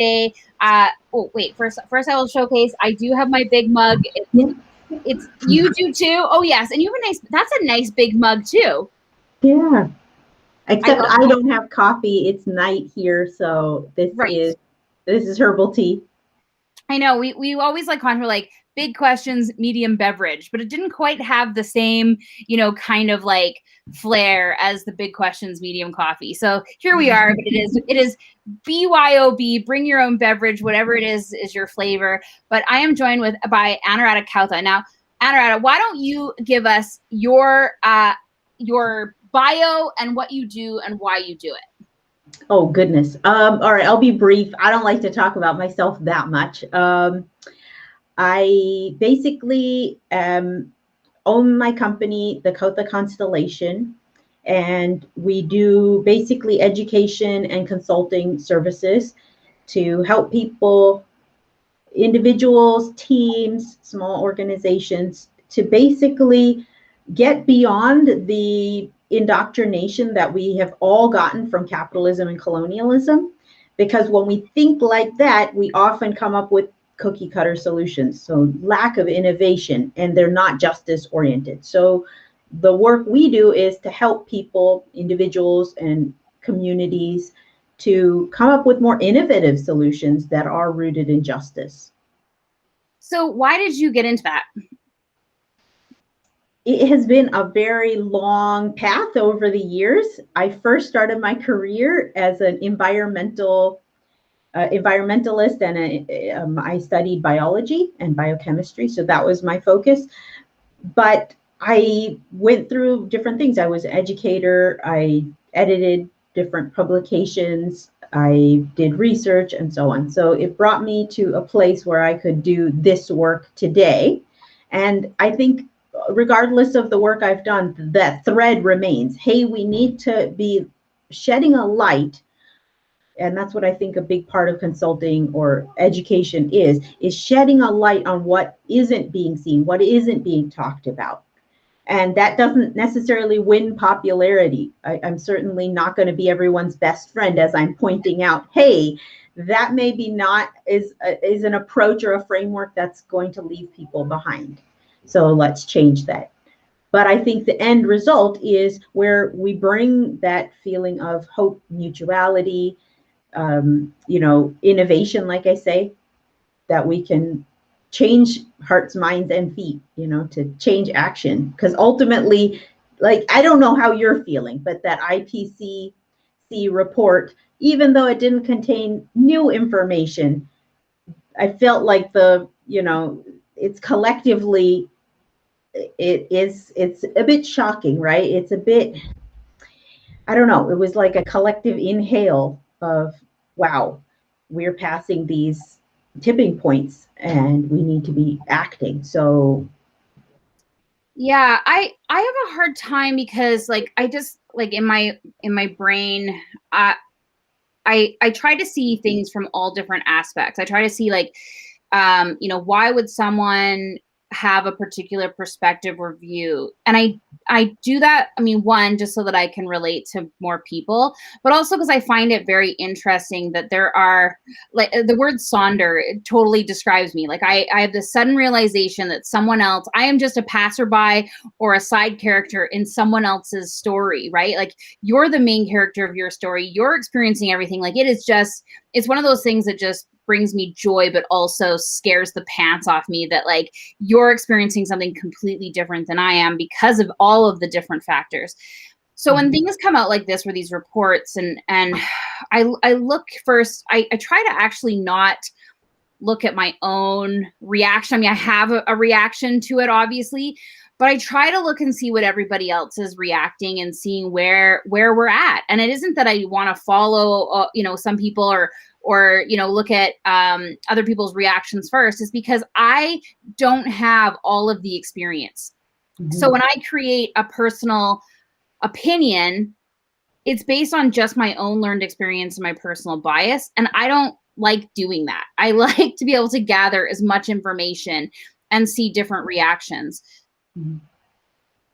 Day. Oh wait, first I will showcase. I do have my big mug. It's you do too. Oh yes, and you have a nice. That's a nice big mug too. Yeah. Except I that. don't have coffee. It's night here, so Right. this is herbal tea. I know we always like conjure like big questions, medium beverage, but it didn't quite have the same, kind of like flair as the big questions, medium coffee. So here we are, but it is BYOB, bring your own beverage, whatever it is your flavor. But I am joined by Anuradha Kowtha. Now, Anuradha, why don't you give us your bio and what you do and why you do it? Oh goodness. All right, I'll be brief. I don't like to talk about myself that much. I basically own my company, the Kowtha Constellation, and we do basically education and consulting services to help people, individuals, teams, small organizations, to basically get beyond the indoctrination that we have all gotten from capitalism and colonialism. Because when we think like that, we often come up with cookie cutter solutions. So, lack of innovation, and they're not justice oriented. So, the work we do is to help people, individuals, and communities to come up with more innovative solutions that are rooted in justice. So, why did you get into that? It has been a very long path over the years. I first started my career as an environmentalist, and I studied biology and biochemistry, so that was my focus. But I went through different things. I was an educator. I edited different publications. I did research and so on. So it brought me to a place where I could do this work today. And I think regardless of the work I've done, that thread remains. Hey, we need to be shedding a light, and that's what I think a big part of consulting or education is shedding a light on what isn't being seen, what isn't being talked about. And that doesn't necessarily win popularity. I'm certainly not going to be everyone's best friend as I'm pointing out, hey, that maybe not is an approach or a framework that's going to leave people behind. So let's change that. But I think the end result is where we bring that feeling of hope, mutuality, innovation, like I say, that we can change hearts, minds, and feet, to change action. Because ultimately, like, I don't know how you're feeling, but that IPCC report, even though it didn't contain new information, I felt like it's collectively, it's a bit shocking, right? It's a bit, I don't know, it was like a collective inhale of, wow, we're passing these tipping points and we need to be acting. So yeah, I have a hard time because like I just like in my brain, I try to see things from all different aspects. I try to see like why would someone have a particular perspective or view? And I do that, I mean, one, just so that I can relate to more people, but also because I find it very interesting that there are, like, the word sonder, it totally describes me. Like I have this sudden realization that someone else, I am just a passerby or a side character in someone else's story, right? Like you're the main character of your story. You're experiencing everything. Like it's one of those things that just brings me joy, but also scares the pants off me that like you're experiencing something completely different than I am because of all of the different factors. So when things come out like this, where these reports and I look first, I try to actually not look at my own reaction. I mean, I have a reaction to it, obviously, but I try to look and see what everybody else is reacting and seeing where we're at. And it isn't that I want to follow, some people or look at other people's reactions first. Is because I don't have all of the experience. So when I create a personal opinion, it's based on just my own learned experience and my personal bias. And I don't like doing that. I like to be able to gather as much information and see different reactions.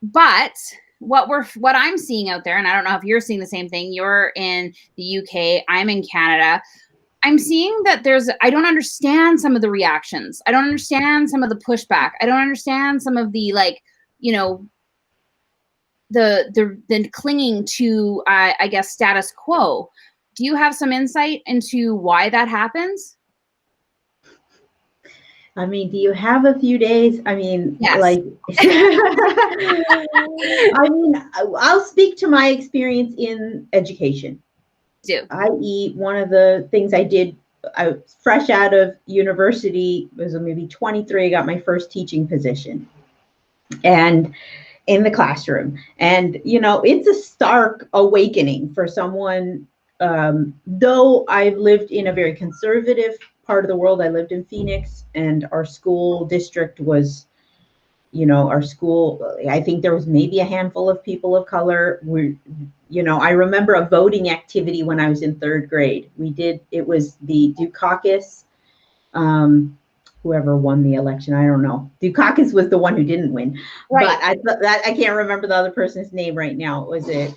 But what I'm seeing out there, and I don't know if you're seeing the same thing, you're in the UK, I'm in Canada. I'm seeing that I don't understand some of the reactions. I don't understand some of the pushback. I don't understand some of the, like, you know, the clinging to, I guess, status quo. Do you have some insight into why that happens? I mean, do you have a few days? I mean, Yes. like, I mean, I'll speak to my experience in education. Do. I.e., one of the things I did, I was fresh out of university, was maybe 23, I got my first teaching position. And in the classroom. And, you know, it's a stark awakening for someone, though I've lived in a very conservative part of the world. I lived in Phoenix, and our school district was, you know, our school, I think there was maybe a handful of people of color. You know, I remember a voting activity when I was in third grade. It was the Dukakis, whoever won the election, I don't know. Dukakis was the one who didn't win, right. But I can't remember the other person's name right now. Was it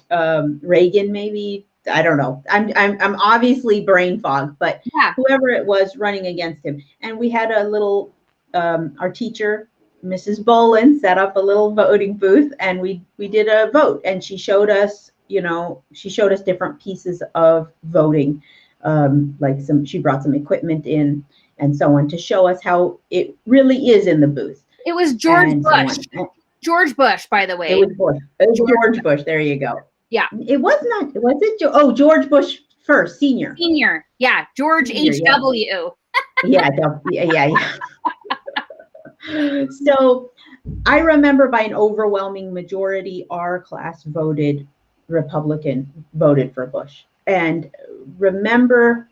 Reagan? Maybe, I don't know. I'm obviously brain fogged, but yeah. Whoever it was running against him, and we had a little. Our teacher, Mrs. Bolin, set up a little voting booth, and we did a vote, and she showed us, you know, different pieces of voting, like she brought some equipment in, and so on, to show us how it really is in the booth. It was George Bush. George Bush, by the way. It was Bush. It was George Bush. There you go. Yeah. It was not. Was it? Oh, George Bush first, senior. Senior. Yeah. George H.W. Yeah. Yeah. So I remember by an overwhelming majority, our class voted Republican, voted for Bush, and remember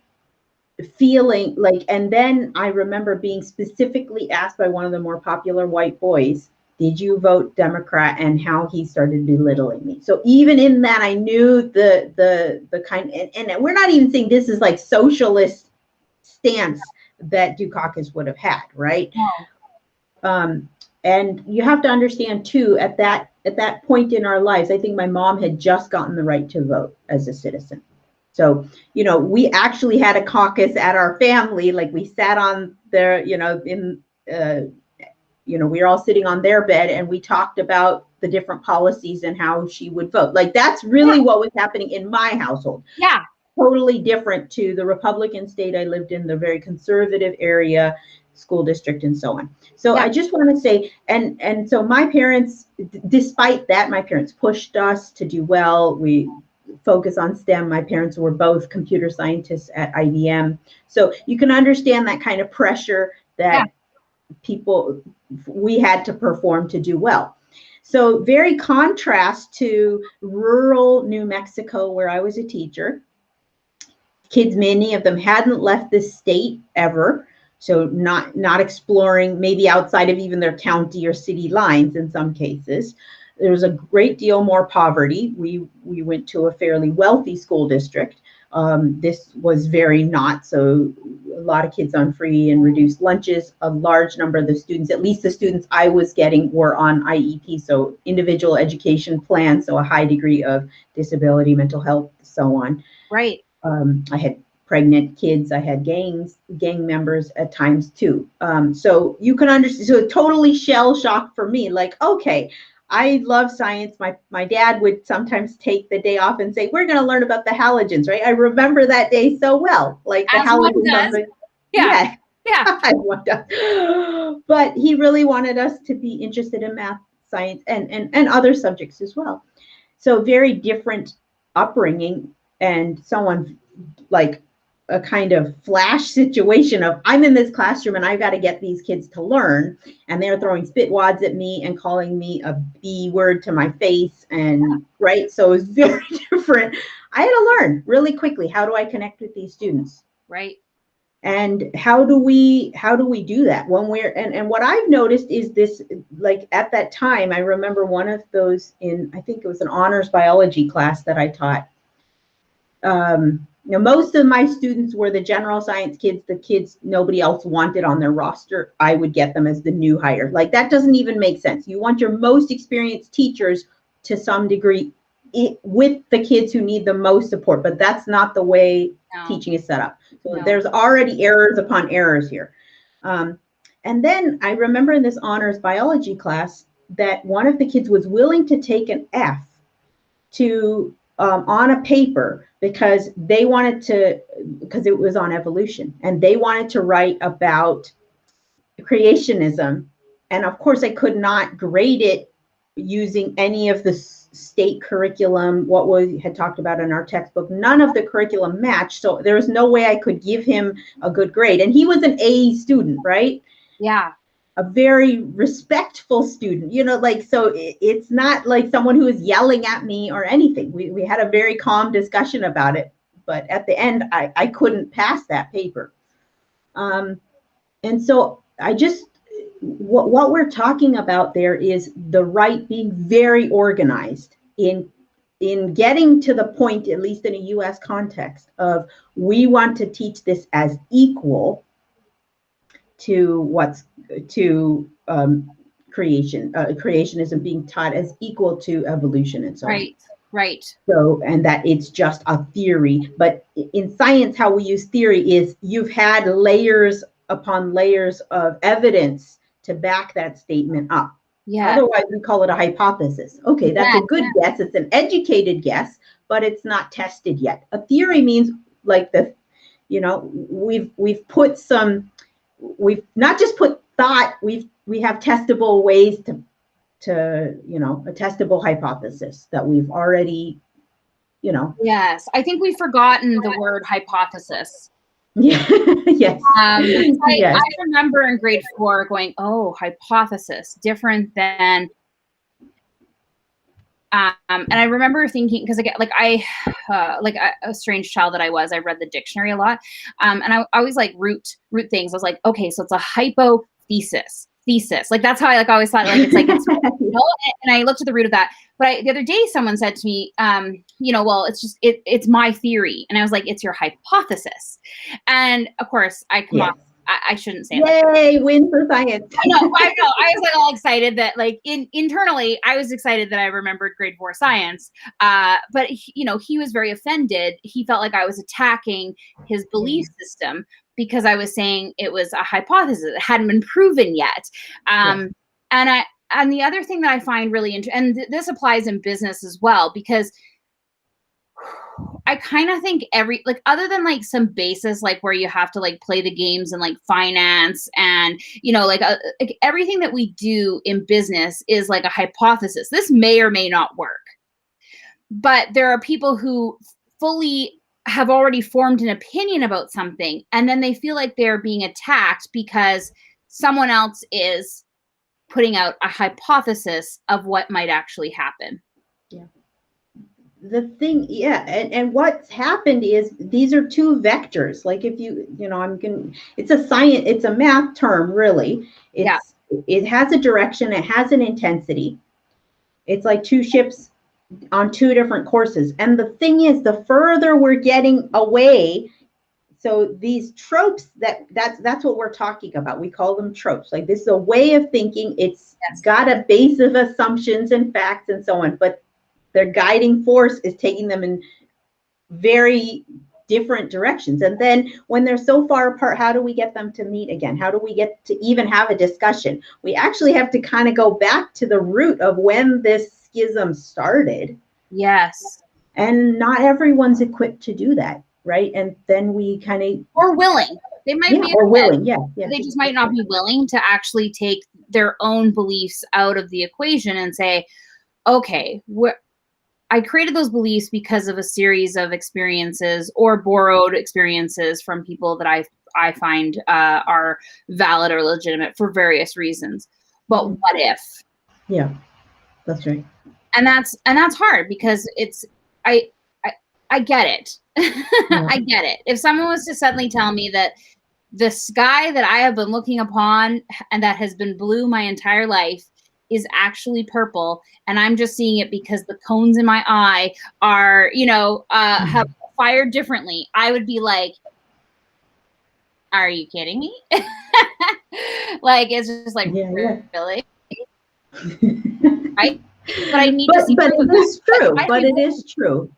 feeling like, and then I remember being specifically asked by one of the more popular white boys, did you vote Democrat, and how he started belittling me. So even in that, I knew the kind, and we're not even saying this is like socialist stance that Dukakis would have had, right? No. And you have to understand too, at that point in our lives, I think my mom had just gotten the right to vote as a citizen. So, you know, we actually had a caucus at our family, like we sat on there, you know, we were all sitting on their bed, and we talked about the different policies and how she would vote. Like, that's really what was happening in my household. Yeah. Totally different to the Republican state I lived in, the very conservative area, school district, and so on. So I just want to say, and so my parents, despite that, my parents pushed us to do well. We focus on STEM. My parents were both computer scientists at IBM. So you can understand that kind of pressure that we had to perform to do well. So very contrast to rural New Mexico, where I was a teacher. Kids, many of them hadn't left the state ever. So not exploring, maybe outside of even their county or city lines in some cases. There was a great deal more poverty. We went to a fairly wealthy school district. This was very not. So a lot of kids on free and reduced lunches. A large number of the students, at least the students I was getting, were on IEP, so individual education plans, so a high degree of disability, mental health, so on. Right. I had pregnant kids. I had gang members at times too. So you can understand. So totally shell shock for me. Like, okay, I love science. My dad would sometimes take the day off and say, we're going to learn about the halogens, right? I remember that day so well. Like the halogens. Yeah. But he really wanted us to be interested in math, science, and other subjects as well. So very different upbringing, and someone like a kind of flash situation of, I'm in this classroom and I've got to get these kids to learn, and they're throwing spit wads at me and calling me a B word to my face, and right. So it was very different. I had to learn really quickly, how do I connect with these students? Right. And how do we do that when we're, and what I've noticed is this, like at that time, I remember one of those I think it was an honors biology class that I taught. Most of my students were the general science kids, the kids nobody else wanted on their roster. I would get them as the new hire. Like, that doesn't even make sense. You want your most experienced teachers to some degree with the kids who need the most support, but that's not the way teaching is set up. So No. there's already errors upon errors here. And then I remember in this honors biology class that one of the kids was willing to take an F to on a paper because they wanted to, because it was on evolution, and they wanted to write about creationism. And of course, I could not grade it using any of the state curriculum, what we had talked about in our textbook. None of the curriculum matched. So there was no way I could give him a good grade. And he was an A student, right? Yeah. A very respectful student, like, so it's not like someone who is yelling at me or anything. We had a very calm discussion about it. But at the end, I couldn't pass that paper. And so what we're talking about there is the right being very organized in getting to the point, at least in a US context, of we want to teach this as equal to creationism being taught as equal to evolution and so on. Right. So, and that it's just a theory. But in science, how we use theory is you've had layers upon layers of evidence to back that statement up. Yeah. Otherwise, we call it a hypothesis. Okay, that's a good guess. It's an educated guess, but it's not tested yet. A theory means like we've put some, we've not just put thought, we have testable ways to a testable hypothesis that we've already, Yes, I think we've forgotten the word hypothesis. Yeah. Yes. I remember in grade 4 going, oh, hypothesis, different than, and I remember thinking, because again, like a strange child that I was, I read the dictionary a lot, and I always like root things. I was like, okay, so it's a hypothesis. Like that's how I always thought, it's and I looked at the root of that. But the other day someone said to me, well, it's just it's my theory, and I was like, it's your hypothesis. And of course I come off, I shouldn't say it. Yay, win for science. I know. I was all excited that internally I was excited that I remembered grade 4 science. But he was very offended. He felt like I was attacking his belief system because I was saying it was a hypothesis. It hadn't been proven yet. And the other thing that I find really interesting, and this applies in business as well, because I kind of think other than some basis, where you have to play the games and finance and, everything that we do in business is like a hypothesis. This may or may not work, but there are people who fully have already formed an opinion about something, and then they feel like they're being attacked because someone else is putting out a hypothesis of what might actually happen. Yeah. The thing, and what's happened is these are two vectors. Like if it's a science, it's a math term, really. It has a direction, it has an intensity. It's like two ships on two different courses. And the thing is, the further we're getting away, so these tropes, that's what we're talking about. We call them tropes. Like this is a way of thinking. It's got a base of assumptions and facts and so on, but their guiding force is taking them in very different directions. And then when they're so far apart, how do we get them to meet again? How do we get to even have a discussion? We actually have to kind of go back to the root of when this schism started. Yes. And not everyone's equipped to do that, right? And then we kind of... Or willing. They might be... Or willing, yeah. They just might not be willing to actually take their own beliefs out of the equation and say, okay, I created those beliefs because of a series of experiences or borrowed experiences from people that I find are valid or legitimate for various reasons. But what if? Yeah, that's right. And that's hard because I get it. Yeah. I get it. If someone was to suddenly tell me that the sky that I have been looking upon and that has been blue my entire life is actually purple, and I'm just seeing it because the cones in my eye are, have fired differently, I would be like, are you kidding me? It's just really? Right? But I need to see. But it is true. But it is true.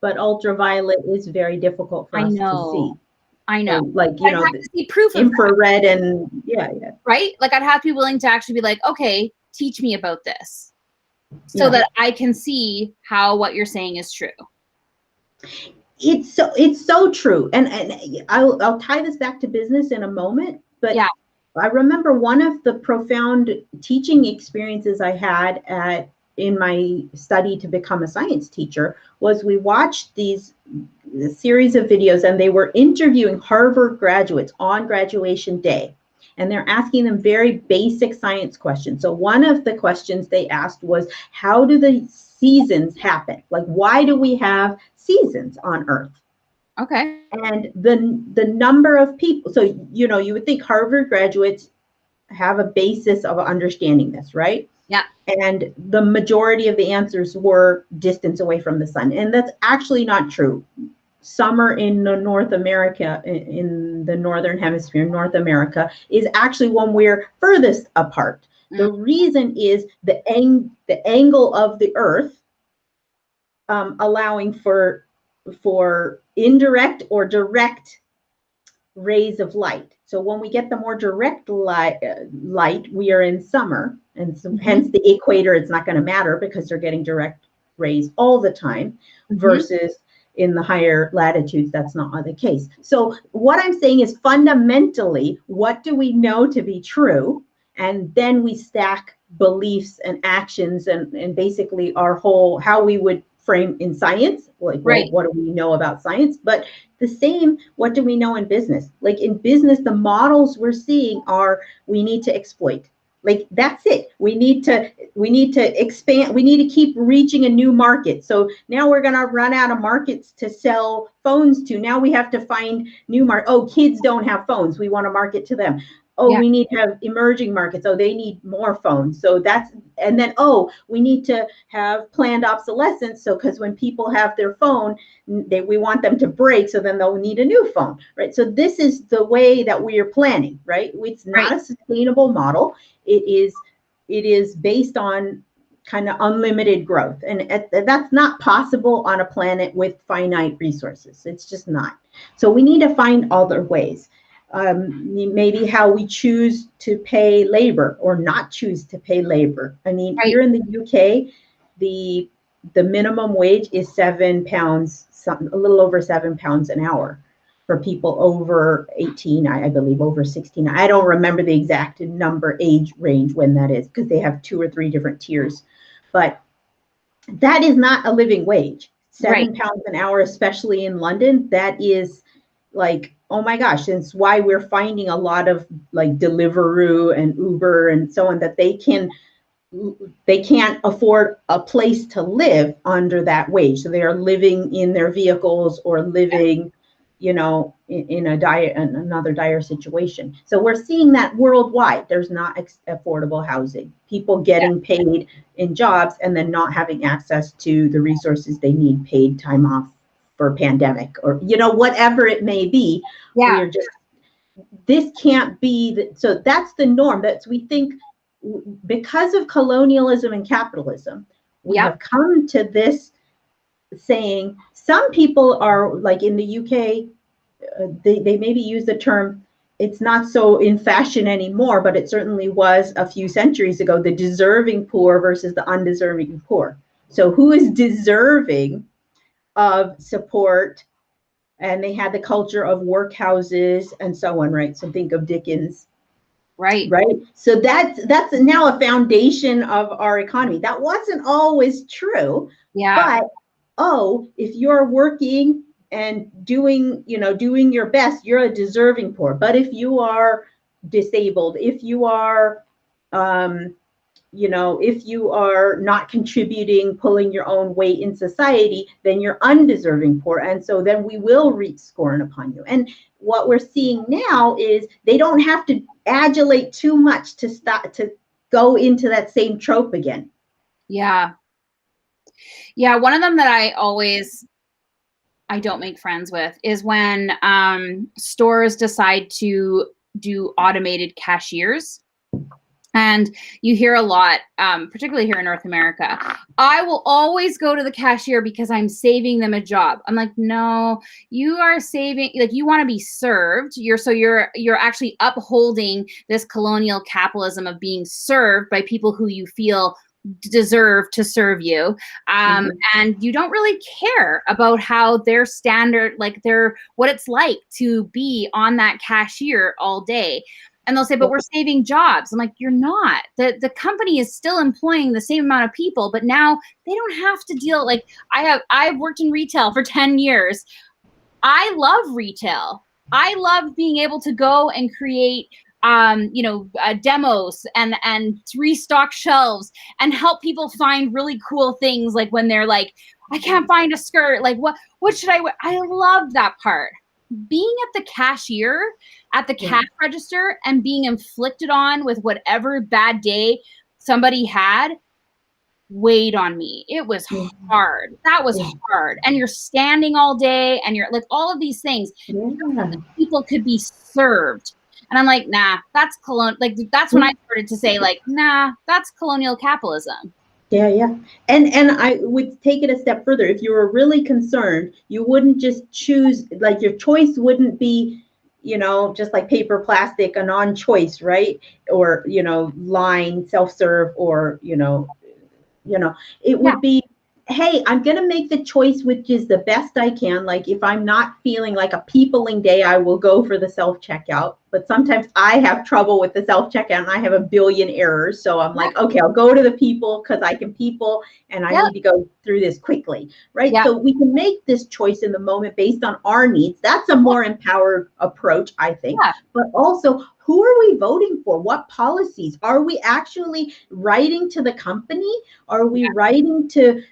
But ultraviolet is very difficult for us to see. I know. So like, I'd have to see proof of that, infrared and yeah. right? Like I'd have to be willing to actually be like, okay, teach me about this so Yeah. that I can see how what you're saying is true. It's so true. And I'll tie this back to business in a moment, but Yeah. I remember one of the profound teaching experiences I had in my study to become a science teacher was we watched these series of videos, and they were interviewing Harvard graduates on graduation day. And they're asking them very basic science questions. So one of the questions they asked was, how do the seasons happen? Like, why do we have seasons on Earth? Okay. And the number of people, so you would think Harvard graduates have a basis of understanding this, right? Yeah. And the majority of the answers were distance away from the sun. And that's actually not true. Summer in North America, in the northern hemisphere, North America, is actually when we're furthest apart. The reason is the angle of the Earth, allowing for indirect or direct rays of light. So when we get the more direct light, we are in summer, and so hence the equator, it's not going to matter because they're getting direct rays all the time, versus in the higher latitudes, that's not the case. So what I'm saying is, fundamentally, what do we know to be true? And then we stack beliefs and actions and basically our whole, how we would frame in science, like, well, what do we know about science? But the same, what do we know in business? Like in business, the models we're seeing are, we need to exploit. Like that's it. We need to expand. We need to keep reaching a new market. So now we're going to run out of markets to sell phones to. Now we have to find new market. Oh, kids don't have phones. We want to market to them. Oh, we need to have emerging markets. Oh, they need more phones. So that's, and then, oh, we need to have planned obsolescence. So, because when people have their phone, we want them to break. So then they'll need a new phone, right? So this is the way that we are planning, right? It's not a sustainable model. It is based on kind of unlimited growth. And that's not possible on a planet with finite resources. It's just not. So we need to find other ways. Maybe how we choose to pay labor or not choose to pay labor. I mean, here in the UK, the minimum wage is £7, a little over £7 an hour for people over 18, I believe, over 16. I don't remember the exact age range when that is, because they have 2 or 3 different tiers. But that is not a living wage. £7 an hour, especially in London, that is like, oh my gosh, that's why we're finding a lot of like Deliveroo and Uber and so on, that they can't afford a place to live under that wage. So they are living in their vehicles or living, in another dire situation. So we're seeing that worldwide. There's not affordable housing. People getting paid in jobs and then not having access to the resources they need, paid time off for pandemic, or whatever it may be. We are just, this can't be so that's the norm. We think, because of colonialism and capitalism, we have come to this saying, some people are like in the UK, they maybe use the term, it's not so in fashion anymore, but it certainly was a few centuries ago, the deserving poor versus the undeserving poor. So who is deserving of support? And they had the culture of workhouses and so on, right? So think of Dickens. Right. So that's now a foundation of our economy. That wasn't always true. But if you're working and doing your best, you're a deserving poor. But if you are disabled, if you are if you are not contributing, pulling your own weight in society, then you're undeserving poor. And so then we will reap scorn upon you. And what we're seeing now is they don't have to adulate too much to go into that same trope again. Yeah. One of them that I don't make friends with is when stores decide to do automated cashiers. And you hear a lot, particularly here in North America, I will always go to the cashier because I'm saving them a job. I'm like, no, you are saving, like, you want to be served. You're actually upholding this colonial capitalism of being served by people who you feel deserve to serve you. Mm-hmm. And you don't really care about how their standard, like what it's like to be on that cashier all day. And they'll say, but we're saving jobs. I'm like, you're not. The company is still employing the same amount of people, but now they don't have to deal. Like, I've worked in retail for 10 years. I love retail. I love being able to go and create demos and restock shelves and help people find really cool things, like when they're like, I can't find a skirt, like what should I wear? I love that part. Being at the cashier, at the cash register, and being inflicted on with whatever bad day somebody had weighed on me. It was hard. That was hard. And you're standing all day and you're like, all of these things. People could be served. And I'm like, nah, that's that's when I started to say, like, nah, that's colonial capitalism. Yeah. And I would take it a step further. If you were really concerned, you wouldn't just choose, like, your choice wouldn't be, just like paper, plastic, a non-choice, right? Or, line, self-serve, or, it would be, hey, I'm going to make the choice which is the best I can. Like, if I'm not feeling like a peopling day, I will go for the self-checkout. But sometimes I have trouble with the self-checkout and I have a billion errors. So I'm like, okay, I'll go to the people because I can people and I need to go through this quickly, right? So we can make this choice in the moment based on our needs. That's a more empowered approach, I think. But also, who are we voting for? What policies? Are we actually writing to the company? Are we writing to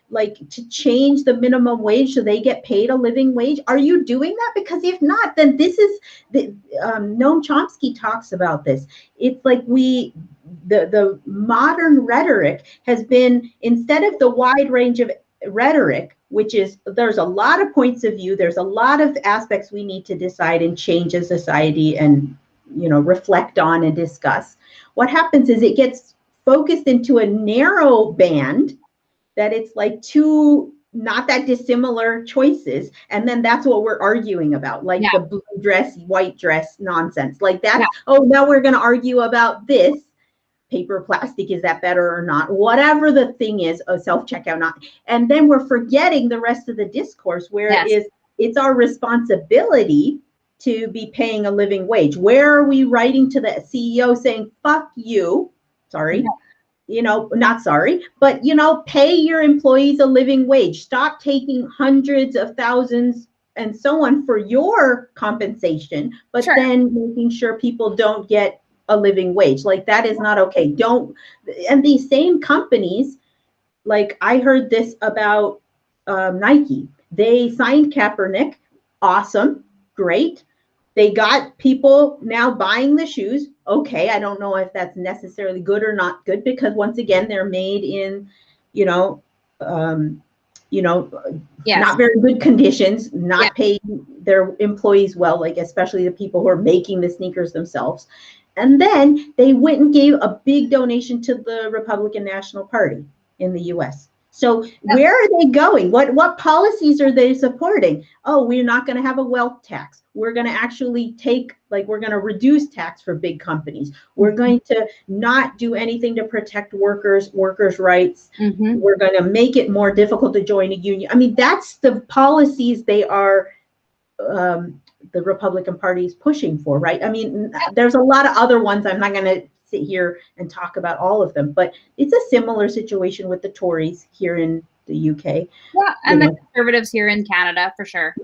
change the minimum wage so they get paid a living wage? Are you doing that? Because if not, then this is Noam Chomsky talks about this. It's like the modern rhetoric has been, instead of the wide range of rhetoric, which is, there's a lot of points of view, there's a lot of aspects we need to decide and change as society and reflect on and discuss. What happens is it gets focused into a narrow band that it's like two not that dissimilar choices, and then that's what we're arguing about, like the blue dress, white dress nonsense. Like that's oh, now we're going to argue about this. Paper, plastic, is that better or not? Whatever the thing is, a self-checkout, not. And then we're forgetting the rest of the discourse, where it's our responsibility to be paying a living wage. Where are we writing to the CEO saying, fuck you, sorry, not sorry, but, pay your employees a living wage. Stop taking hundreds of thousands and so on for your compensation, but then making sure people don't get a living wage. Like, that is not okay. And these same companies, like, I heard this about Nike. They signed Kaepernick. Awesome. Great. They got people now buying the shoes. Okay, I don't know if that's necessarily good or not good, because once again, they're made in, not very good conditions, not paying their employees well, like especially the people who are making the sneakers themselves. And then they went and gave a big donation to the Republican National Party in the US. So where are they going? What policies are they supporting? Oh, we're not going to have a wealth tax. We're going to actually we're going to reduce tax for big companies. We're going to not do anything to protect workers' rights. We're going to make it more difficult to join a union. I mean, that's the policies they are, the Republican Party is pushing for, right? I mean, there's a lot of other ones. I'm not going to sit here and talk about all of them, but it's a similar situation with the Tories here in the UK. Yeah, and the Conservatives here in Canada, for sure.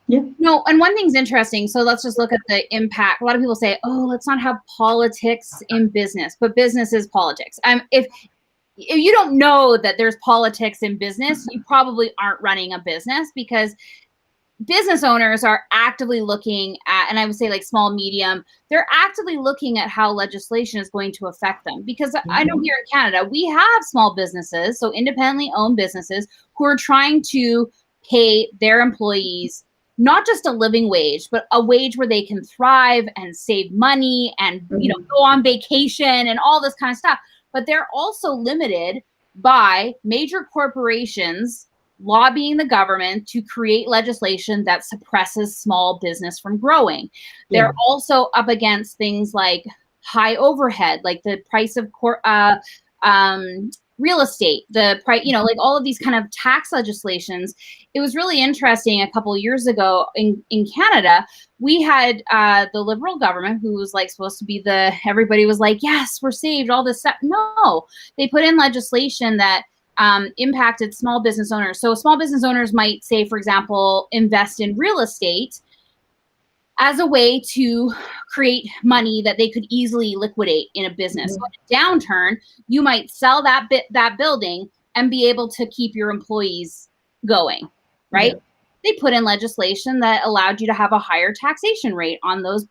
Yeah. No, and one thing's interesting. So let's just look at the impact. A lot of people say, oh, let's not have politics in business, but business is politics. If you don't know that there's politics in business, you probably aren't running a business, because business owners are actively looking at, and I would say like small, medium, they're actively looking at how legislation is going to affect them. Because I know here in Canada, we have small businesses, so independently owned businesses, who are trying to pay their employees not just a living wage, but a wage where they can thrive and save money and, you know, go on vacation and all this kind of stuff. But they're also limited by major corporations lobbying the government to create legislation that suppresses small business from growing. Yeah. They're also up against things like high overhead, like the price of real estate, the price, you know, like all of these kind of tax legislations. It was really interesting. A couple of years ago in Canada, we had the Liberal government, who was like supposed to be everybody was like, yes, we're saved, all this stuff. No, they put in legislation that impacted small business owners. So small business owners might say, for example, invest in real estate as a way to create money that they could easily liquidate in a business. So in a downturn, you might sell that building and be able to keep your employees going, right? Yeah. They put in legislation that allowed you to have a higher taxation rate on those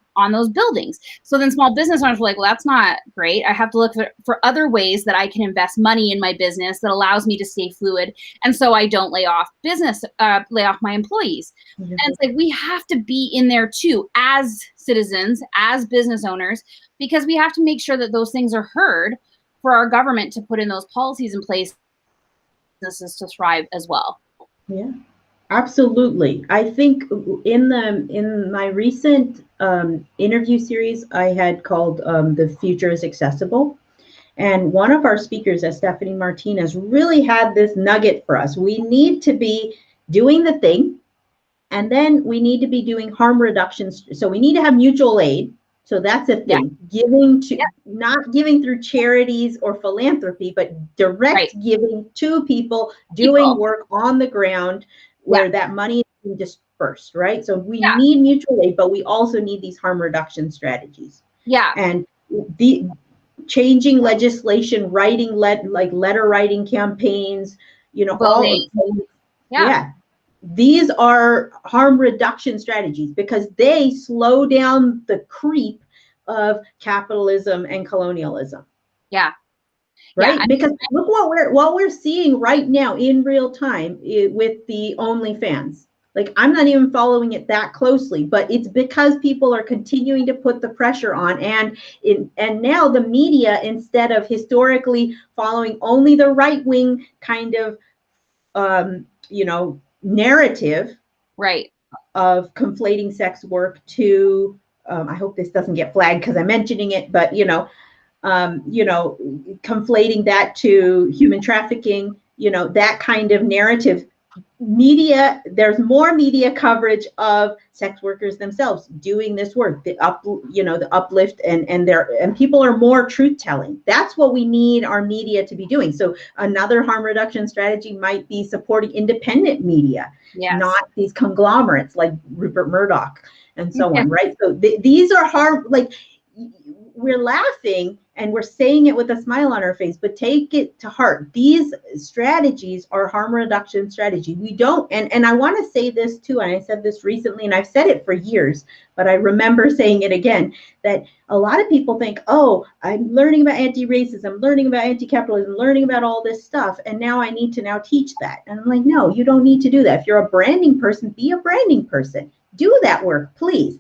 buildings. So then small business owners were like, well, that's not great. I have to look for other ways that I can invest money in my business that allows me to stay fluid. And so I don't lay off my employees. Mm-hmm. And it's like, we have to be in there too, as citizens, as business owners, because we have to make sure that those things are heard for our government to put in those policies in place, businesses to thrive as well. Yeah. Absolutely. I think in my recent interview series I had called The Future is Accessible. And one of our speakers, Stephanie Martinez, really had this nugget for us. We need to be doing the thing, and then we need to be doing harm reductions. So we need to have mutual aid. So that's a thing. Yeah. Giving to, not giving through charities or philanthropy, but direct giving to people doing work on the ground, where that money is being dispersed, right? So we need mutual aid, but we also need these harm reduction strategies. Yeah. And the changing legislation, letter writing campaigns, you know, voting. These are harm reduction strategies because they slow down the creep of capitalism and colonialism. Yeah. Right? Yeah, because look what we're seeing right now in real time with the OnlyFans. Like, I'm not even following it that closely, but it's because people are continuing to put the pressure on, and now the media, instead of historically following only the right wing kind of narrative, right, of conflating sex work to I hope this doesn't get flagged because I'm mentioning it, but conflating that to human trafficking, that kind of narrative. Media, there's more media coverage of sex workers themselves doing this work, the uplift, and people are more truth telling. That's what we need our media to be doing. So another harm reduction strategy might be supporting independent media, not these conglomerates like Rupert Murdoch and so on, right? So these are harm, like, we're laughing and we're saying it with a smile on our face, but take it to heart. These strategies are harm reduction strategy. We don't, and I want to say this too, and I said this recently, and I've said it for years, but I remember saying it again, that a lot of people think, oh, I'm learning about anti-racism, learning about anti-capitalism, learning about all this stuff, and now I need to now teach that. And I'm like, no, you don't need to do that. If you're a branding person, be a branding person. Do that work, please.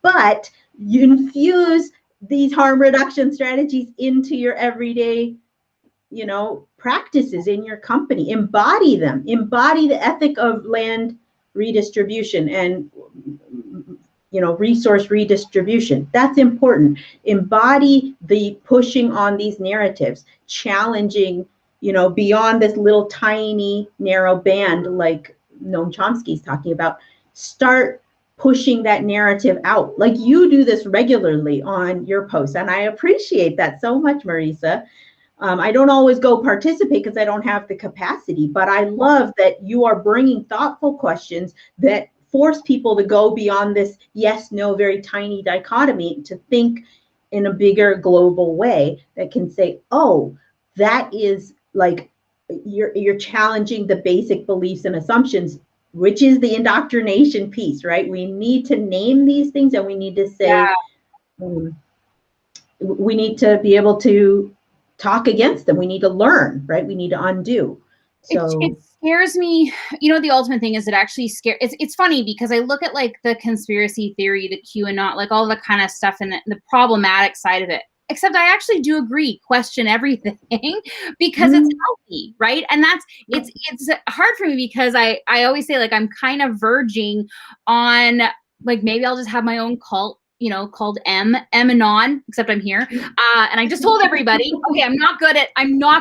But you infuse these harm reduction strategies into your everyday, practices in your company. Embody them. Embody the ethic of land redistribution and, resource redistribution. That's important. Embody the pushing on these narratives, challenging, beyond this little tiny narrow band like Noam Chomsky's talking about. Start pushing that narrative out, like you do this regularly on your posts, and I appreciate that so much, Marissa. I don't always go participate because I don't have the capacity, but I love that you are bringing thoughtful questions that force people to go beyond this yes, no, very tiny dichotomy, to think in a bigger global way that can say, oh, that is like, you're challenging the basic beliefs and assumptions, which is the indoctrination piece, right? We need to name these things, and we need to say, we need to be able to talk against them. We need to learn, right? We need to undo. So It scares me. You know, the ultimate thing is it actually it's funny because I look at like the conspiracy theory, the QAnon, like all the kind of stuff and the problematic side of it. Except I actually do agree, question everything because it's healthy, right? And that's it's hard for me because I always say like I'm kind of verging on like maybe I'll just have my own cult, you know, called Anon, except I'm here. And I just told everybody, okay, I'm not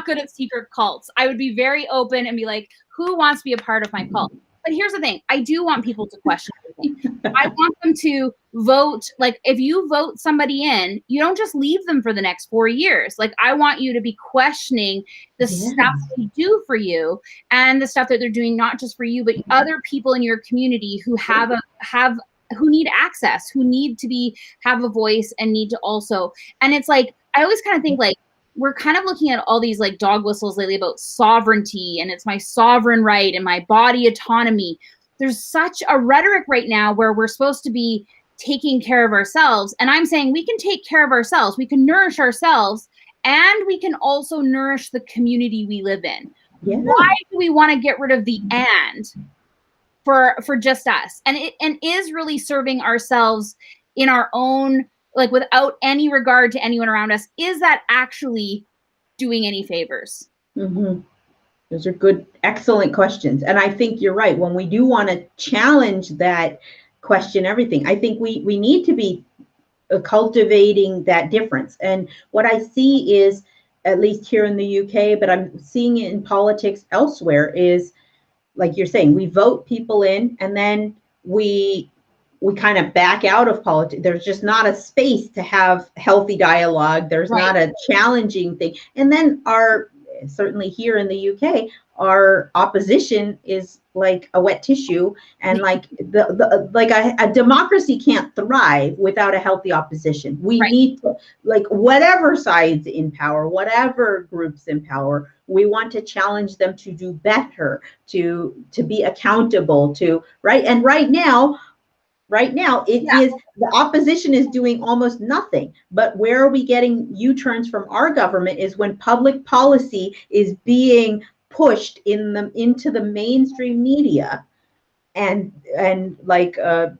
good at secret cults. I would be very open and be like, who wants to be a part of my cult? But here's the thing. I do want people to question everything. I want them to vote. Like if you vote somebody in, you don't just leave them for the next 4 years. Like I want you to be questioning the stuff they do for you and the stuff that they're doing, not just for you, but other people in your community who who need access, who need to have a voice and need to also, and it's like, I always kind of think like, we're kind of looking at all these like dog whistles lately about sovereignty and it's my sovereign right and my body autonomy. There's such a rhetoric right now where we're supposed to be taking care of ourselves. And I'm saying we can take care of ourselves. We can nourish ourselves and we can also nourish the community we live in. Yeah. Why do we want to get rid of the and for just us? And it is really serving ourselves in our own, like without any regard to anyone around us. Is that actually doing any favors? Mm-hmm. Those are good, excellent questions. And I think you're right. When we do want to challenge that, question everything, I think we need to be cultivating that difference. And what I see is, at least here in the UK, but I'm seeing it in politics elsewhere, is like you're saying, we vote people in and then we kind of back out of politics. There's just not a space to have healthy dialogue. There's Right. not a challenging thing. And then certainly here in the UK, our opposition is like a wet tissue, and like a democracy can't thrive without a healthy opposition. We Right. need to, like, whatever sides in power, whatever groups in power, we want to challenge them to do better, to be accountable to, right? And right now it is, the opposition is doing almost nothing. But where are we getting U-turns from our government is when public policy is being pushed into the mainstream media, and like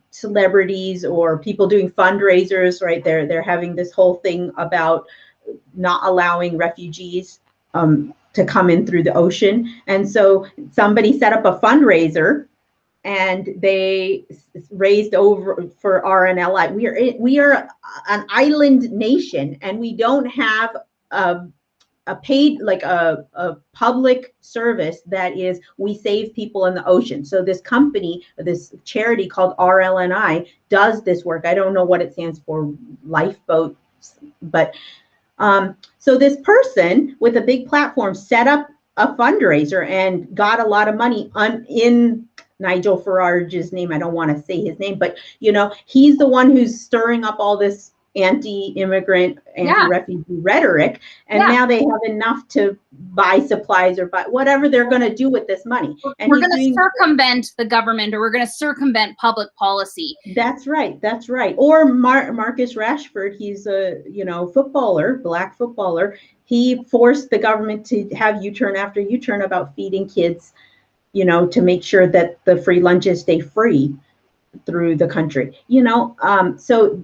celebrities or people doing fundraisers, right? They're having this whole thing about not allowing refugees to come in through the ocean. And so somebody set up a fundraiser and they raised over for RNLI. We are an island nation, and we don't have a paid, like a public service that is, we save people in the ocean. So this company, this charity called RLNI, does this work. I don't know what it stands for, lifeboats, but so this person with a big platform set up a fundraiser and got a lot of money in Nigel Farage's name. I don't want to say his name, but you know, he's the one who's stirring up all this anti-immigrant, anti-refugee rhetoric, and now they have enough to buy supplies or buy whatever they're going to do with this money. And we're going to circumvent the government, or we're going to circumvent public policy. That's right. Or Marcus Rashford, he's a footballer, black footballer. He forced the government to have U-turn after U-turn about feeding kids, to make sure that the free lunches stay free through the country. So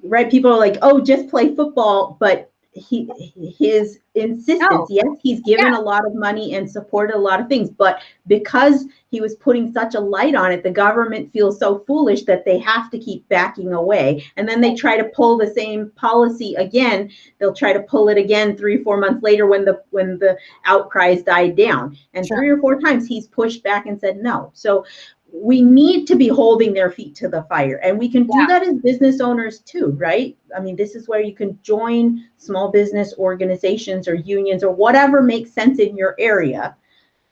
right, people are like, oh, just play football, but his insistence, yes, he's given a lot of money and supported a lot of things, but because he was putting such a light on it, the government feels so foolish that they have to keep backing away. And then they try to pull the same policy again. They'll try to pull it again 3-4 months later when the outcries died down. And 3 or 4 times he's pushed back and said no. So we need to be holding their feet to the fire, and we can do that as business owners too, right? I mean, this is where you can join small business organizations or unions or whatever makes sense in your area,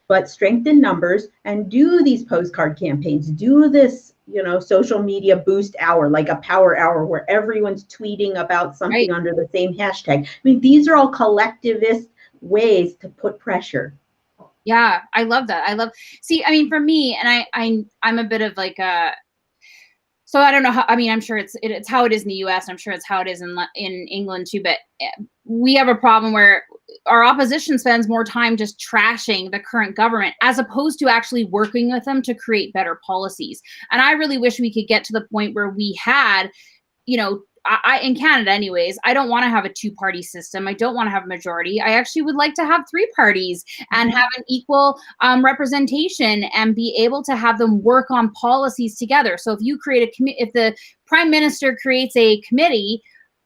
but strengthen numbers and do these postcard campaigns, do this, social media boost hour, like a power hour where everyone's tweeting about something under the same hashtag. I mean, these are all collectivist ways to put pressure. Yeah, I love that. See, I mean, for me, and I'm a bit of like so I don't know how, I mean, I'm sure it's how it is in the US. I'm sure it's how it is in England too, but we have a problem where our opposition spends more time just trashing the current government as opposed to actually working with them to create better policies. And I really wish we could get to the point where we had, I in Canada anyways, I don't want to have a two-party system. I don't want to have a majority. I actually would like to have three parties and have an equal representation and be able to have them work on policies together. So if you create if the prime minister creates a committee,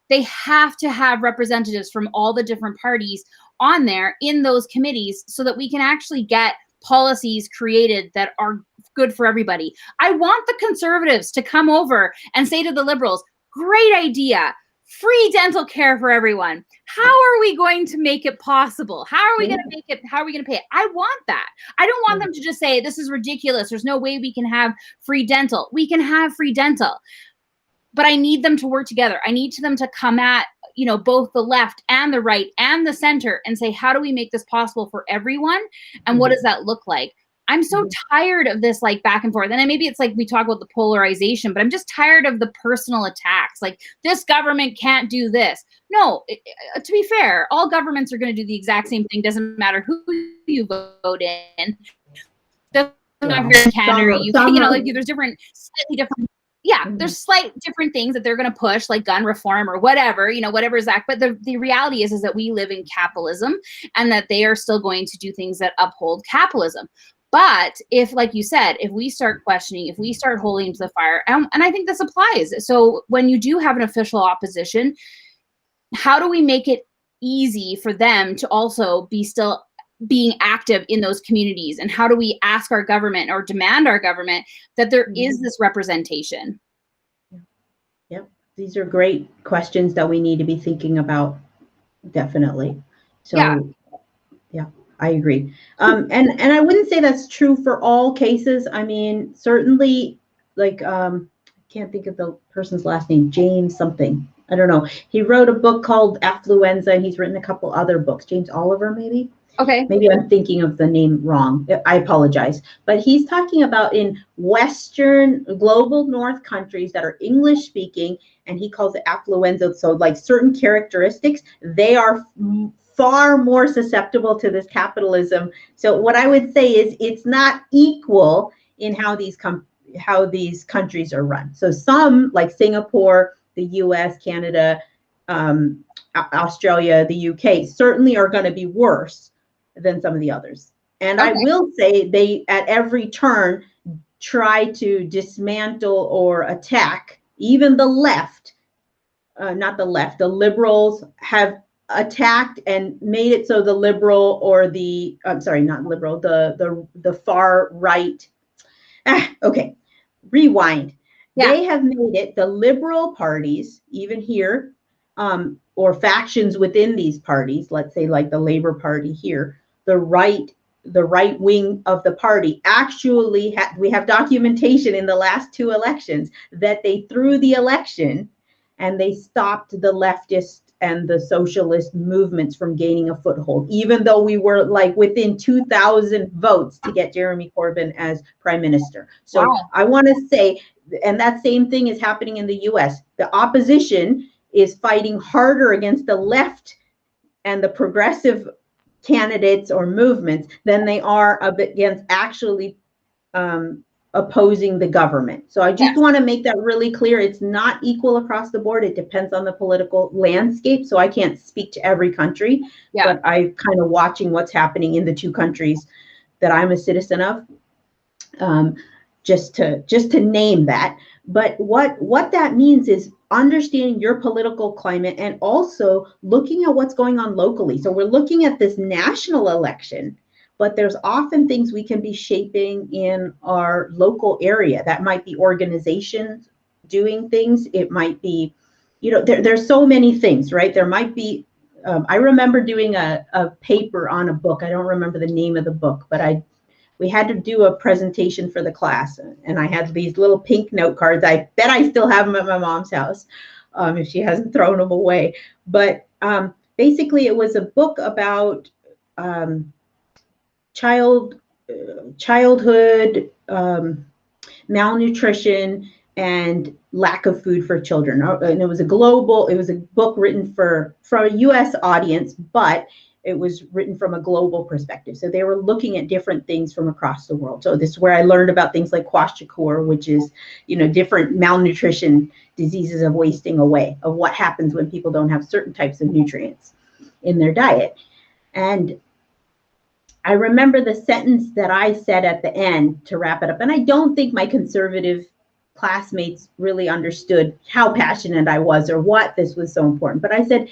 they have to have representatives from all the different parties on there in those committees so that we can actually get policies created that are good for everybody. I want the conservatives to come over and say to the liberals, great idea, free dental care for everyone. How are we going to make it possible? How are we going to make it? How are we going to pay it? I want that. I don't want them to just say, this is ridiculous. There's no way we can have free dental. We can have free dental. But I need them to work together. I need them to come at, both the left and the right and the center and say, how do we make this possible for everyone? And what does that look like? I'm so tired of this like back and forth. And then maybe it's like we talk about the polarization, but I'm just tired of the personal attacks. Like, this government can't do this. No, to be fair, all governments are going to do the exact same thing. Doesn't matter who you vote in. Doesn't matter if you're in Canada or UK, there's slightly different. Yeah, there's slight different things that they're going to push, like gun reform or whatever, whatever is that. But the reality is that we live in capitalism and that they are still going to do things that uphold capitalism. But if, like you said, if we start questioning, if we start holding to the fire, and I think this applies. So when you do have an official opposition, how do we make it easy for them to also be still being active in those communities? And how do we ask our government or demand our government that there is this representation? Yep. These are great questions that we need to be thinking about. Definitely. So yeah, I agree. And I wouldn't say that's true for all cases. I mean, certainly, like, I can't think of the person's last name, James something. I don't know. He wrote a book called Affluenza, and he's written a couple other books. James Oliver, maybe? Okay. Maybe I'm thinking of the name wrong. I apologize. But he's talking about in Western global North countries that are English speaking, and he calls it affluenza. So like certain characteristics, they are far more susceptible to this capitalism. So what I would say is it's not equal in how these countries are run. So some, like Singapore, the US, Canada, Australia, the UK, certainly are going to be worse than some of the others. And okay. I will say they, at every turn, try to dismantle or attack even the left, not the left, the liberals have attacked and made it so the liberal or the, I'm sorry, not liberal, the far right, okay, rewind. Yeah. They have made it the liberal parties, even here, or factions within these parties, let's say like the Labor Party here, the right wing of the party actually we have documentation in the last two elections that they threw the election and they stopped the leftist and the socialist movements from gaining a foothold, even though we were like within 2,000 votes to get Jeremy Corbyn as prime minister. So wow. I want to say, and that same thing is happening in the US. The opposition is fighting harder against the left and the progressive candidates or movements than they are against actually opposing the government. So I just want to make that really clear. It's not equal across the board. It depends on the political landscape. So I can't speak to every country, but I'm kind of watching what's happening in the two countries that I'm a citizen of, just to name that. But what that means is understanding your political climate and also looking at what's going on locally. So we're looking at this national election, but there's often things we can be shaping in our local area. That might be organizations doing things. It might be, there's so many things, right? There might be, I remember doing a paper on a book. I don't remember the name of the book, but we had to do a presentation for the class, and I had these little pink note cards. I bet I still have them at my mom's house, if she hasn't thrown them away. But basically, it was a book about childhood malnutrition and lack of food for children. And it was a book written for a U.S. audience, but it was written from a global perspective. So they were looking at different things from across the world. So this is where I learned about things like kwashiorkor, which is, different malnutrition diseases of wasting away, of what happens when people don't have certain types of nutrients in their diet. And I remember the sentence that I said at the end to wrap it up. And I don't think my conservative classmates really understood how passionate I was or what this was so important. But I said,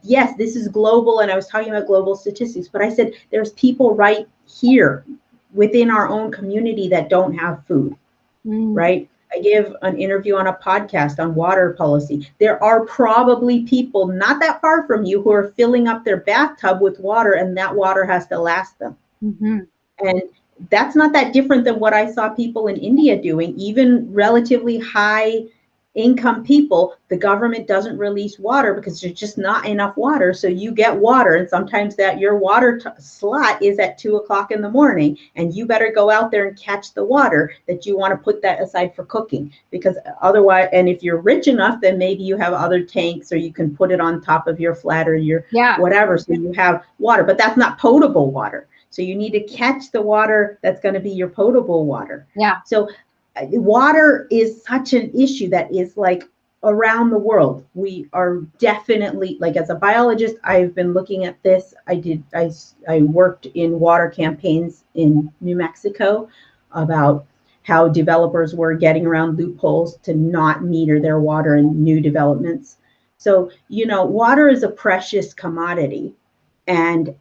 yes, this is global. And I was talking about global statistics, but I said, there's people right here within our own community that don't have food, right? I give an interview on a podcast on water policy. There are probably people not that far from you who are filling up their bathtub with water, and that water has to last them. And that's not that different than what I saw people in India doing. Even relatively high income people, the government doesn't release water because there's just not enough water. So you get water, and sometimes that your water slot is at 2:00 in the morning, and you better go out there and catch the water that you want to put that aside for cooking, because otherwise, and if you're rich enough, then maybe you have other tanks, or you can put it on top of your flat or your whatever, so you have water, but that's not potable water. So you need to catch the water that's going to be your potable water. So water is such an issue that is like around the world. We are definitely, like, as a biologist, I've been looking at this. I worked in water campaigns in New Mexico about how developers were getting around loopholes to not meter their water in new developments. So, water is a precious commodity. And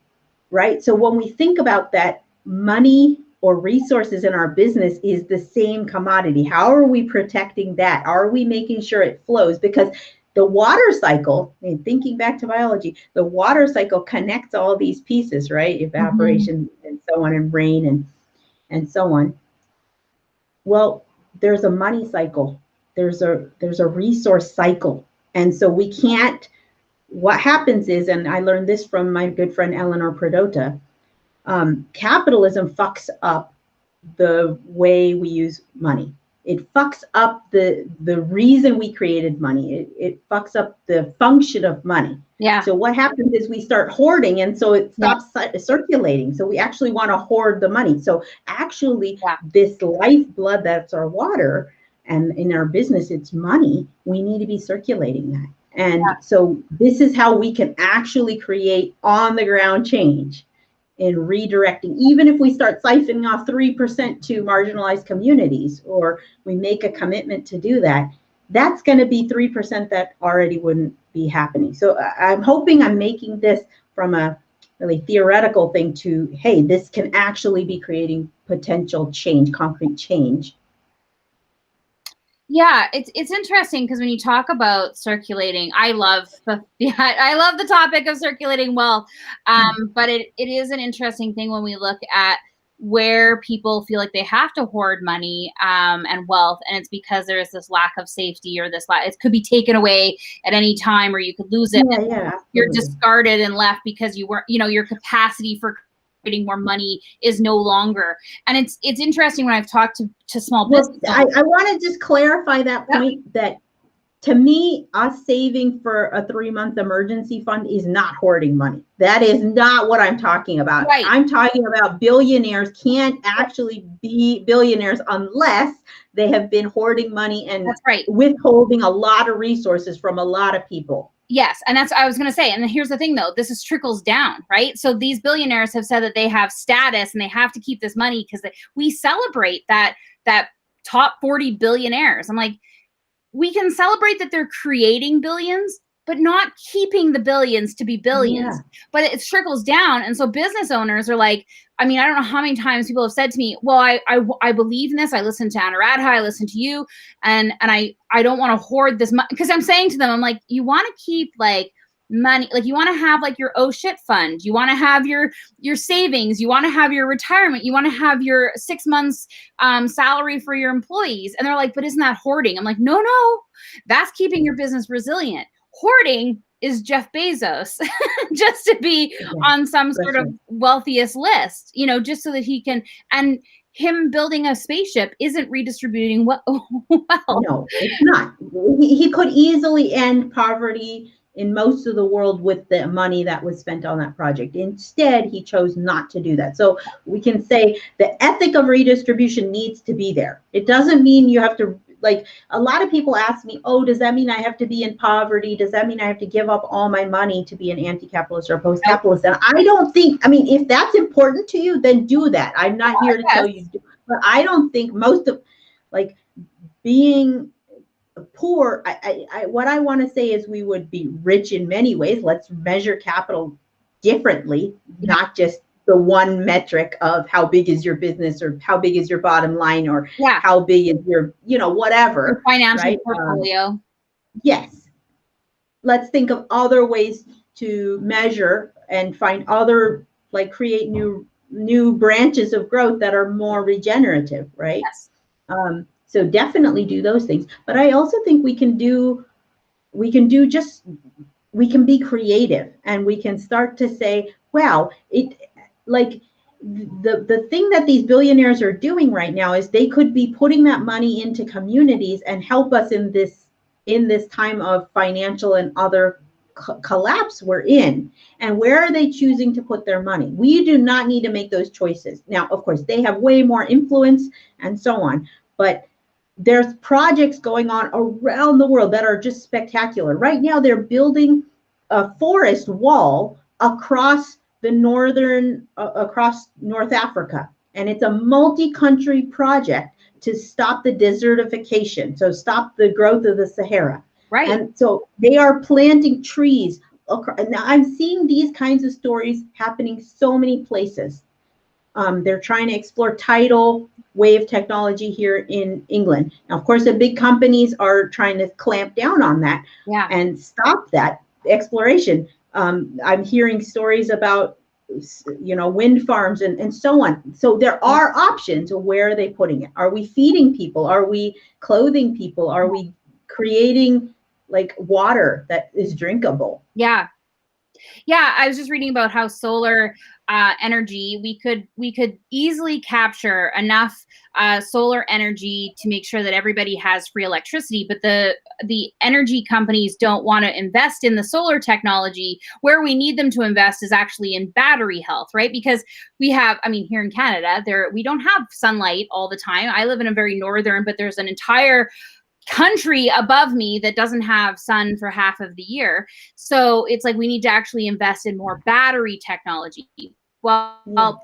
right, so when we think about that, money or resources in our business is the same commodity. How are we protecting that? Are we making sure it flows? Because the water cycle, and thinking back to biology, the water cycle connects all these pieces, right? Evaporation and so on, and rain and so on. Well, there's a money cycle. There's a resource cycle. And so we can't, what happens is, and I learned this from my good friend Eleanor Prodota, capitalism fucks up the way we use money. It fucks up the reason we created money. It fucks up the function of money. So what happens is we start hoarding, and so it stops circulating. So we actually want to hoard the money. So actually, this lifeblood that's our water, and in our business, it's money. We need to be circulating that. And so this is how we can actually create on the ground change in redirecting. Even if we start siphoning off 3% to marginalized communities, or we make a commitment to do that, that's going to be 3% that already wouldn't be happening. So I'm hoping I'm making this from a really theoretical thing to, hey, this can actually be creating potential change, concrete change. Yeah, it's interesting because when you talk about circulating, I love the topic of circulating wealth. But it is an interesting thing when we look at where people feel like they have to hoard money and wealth, and it's because there's this lack of safety, or it could be taken away at any time, or you could lose it. You're discarded and left because you weren't, your capacity for creating more money is no longer. And it's interesting when I've talked to small business owners. I want to just clarify that point, that to me, us saving for a 3-month emergency fund is not hoarding money. That is not what I'm talking about. I'm talking about billionaires can't actually be billionaires unless they have been hoarding money and withholding a lot of resources from a lot of people. Yes. And that's what I was going to say. And here's the thing, though. This is trickles down, right? So these billionaires have said that they have status and they have to keep this money because we celebrate that top 40 billionaires. I'm like, we can celebrate that they're creating billions, but not keeping the billions to be billions. But it trickles down. And so business owners are like, I mean, I don't know how many times people have said to me, well, I believe in this. I listen to Anuradha, I listen to you, and I don't want to hoard this money. Because I'm saying to them, I'm like, you want to keep like money, like you want to have like your oh shit fund, you want to have your savings, you want to have your retirement, you want to have your 6 months salary for your employees. And they're like, but isn't that hoarding? I'm like, no, that's keeping your business resilient. Hoarding is Jeff Bezos just to be on some sort of wealthiest list, just so that he can, and him building a spaceship isn't redistributing well. No, it's not. He could easily end poverty in most of the world with the money that was spent on that project. Instead, he chose not to do that. So we can say the ethic of redistribution needs to be there. It doesn't mean you have to, like, a lot of people ask me, oh, does that mean I have to be in poverty? Does that mean I have to give up all my money to be an anti-capitalist or post-capitalist? And I don't think, I mean, if that's important to you, then do that. I'm not here to tell you, but I don't think most of, like, being poor, what I want to say is we would be rich in many ways. Let's measure capital differently, not just the one metric of how big is your business or how big is your bottom line or how big is your, whatever. Your financial portfolio. Yes. Let's think of other ways to measure and find other, like, create new branches of growth that are more regenerative, right? Yes. So definitely do those things. But I also think we can be creative, and we can start to say, wow, the thing that these billionaires are doing right now is they could be putting that money into communities and help us in this time of financial and other collapse we're in. And where are they choosing to put their money? We do not need to make those choices. Now, of course, they have way more influence and so on, but there's projects going on around the world that are just spectacular. Right now, they're building a forest wall across across North Africa. And it's a multi-country project to stop the desertification, so stop the growth of the Sahara. Right. And so they are planting trees. Now I'm seeing these kinds of stories happening so many places. They're trying to explore tidal wave technology here in England. Now, of course, the big companies are trying to clamp down on that and stop that exploration. I'm hearing stories about, wind farms and so on. So there are options. Where are they putting it? Are we feeding people? Are we clothing people? Are we creating, like, water that is drinkable? Yeah. I was just reading about how solar energy, we could easily capture enough solar energy to make sure that everybody has free electricity, but the energy companies don't want to invest in the solar technology. Where we need them to invest is actually in battery health, right? Because we have, here in Canada, we don't have sunlight all the time. I live in a very northern, but there's an entire country above me that doesn't have sun for half of the year. So it's like we need to actually invest in more battery technology. Well,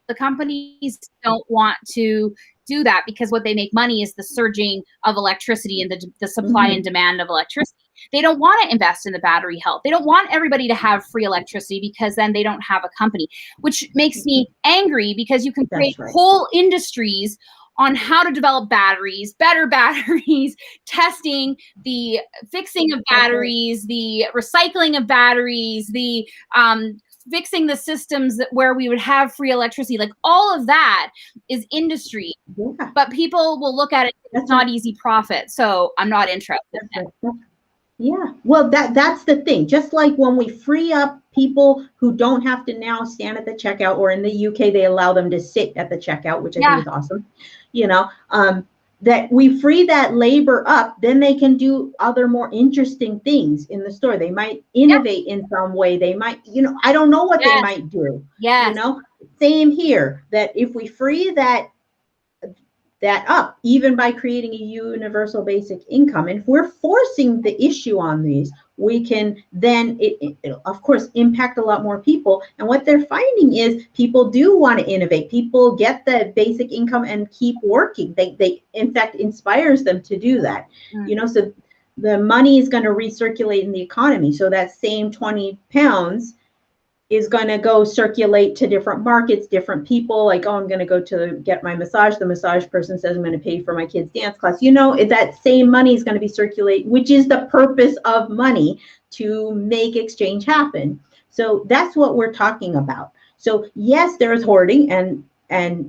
the companies don't want to do that because what they make money is the surging of electricity and the supply and demand of electricity. They don't want to invest in the battery health. They don't want everybody to have free electricity because then they don't have a company, which makes me angry because you can create whole industries on how to develop batteries, better batteries, testing, the fixing of batteries, the recycling of batteries, the fixing the systems where we would have free electricity. Like, all of that is industry, but people will look at it, it's not easy profit. So I'm not interested in it. Yeah, well, that's the thing. Just like when we free up people who don't have to now stand at the checkout, or in the UK, they allow them to sit at the checkout, which I think is awesome. That we free that labor up, then they can do other more interesting things in the store. They might innovate in some way. They might, I don't know what they might do. Same here, that if we free that up, even by creating a universal basic income, and if we're forcing the issue on these, we can then, it of course, impact a lot more people. And what they're finding is people do want to innovate. People get the basic income and keep working. They in fact, inspires them to do that. So the money is going to recirculate in the economy. So that same 20 pounds is going to go circulate to different markets, different people. Like, oh, I'm going to go to get my massage. The massage person says I'm going to pay for my kid's dance class. That same money is going to be circulating, which is the purpose of money, to make exchange happen. So that's what we're talking about. So yes, there is hoarding, and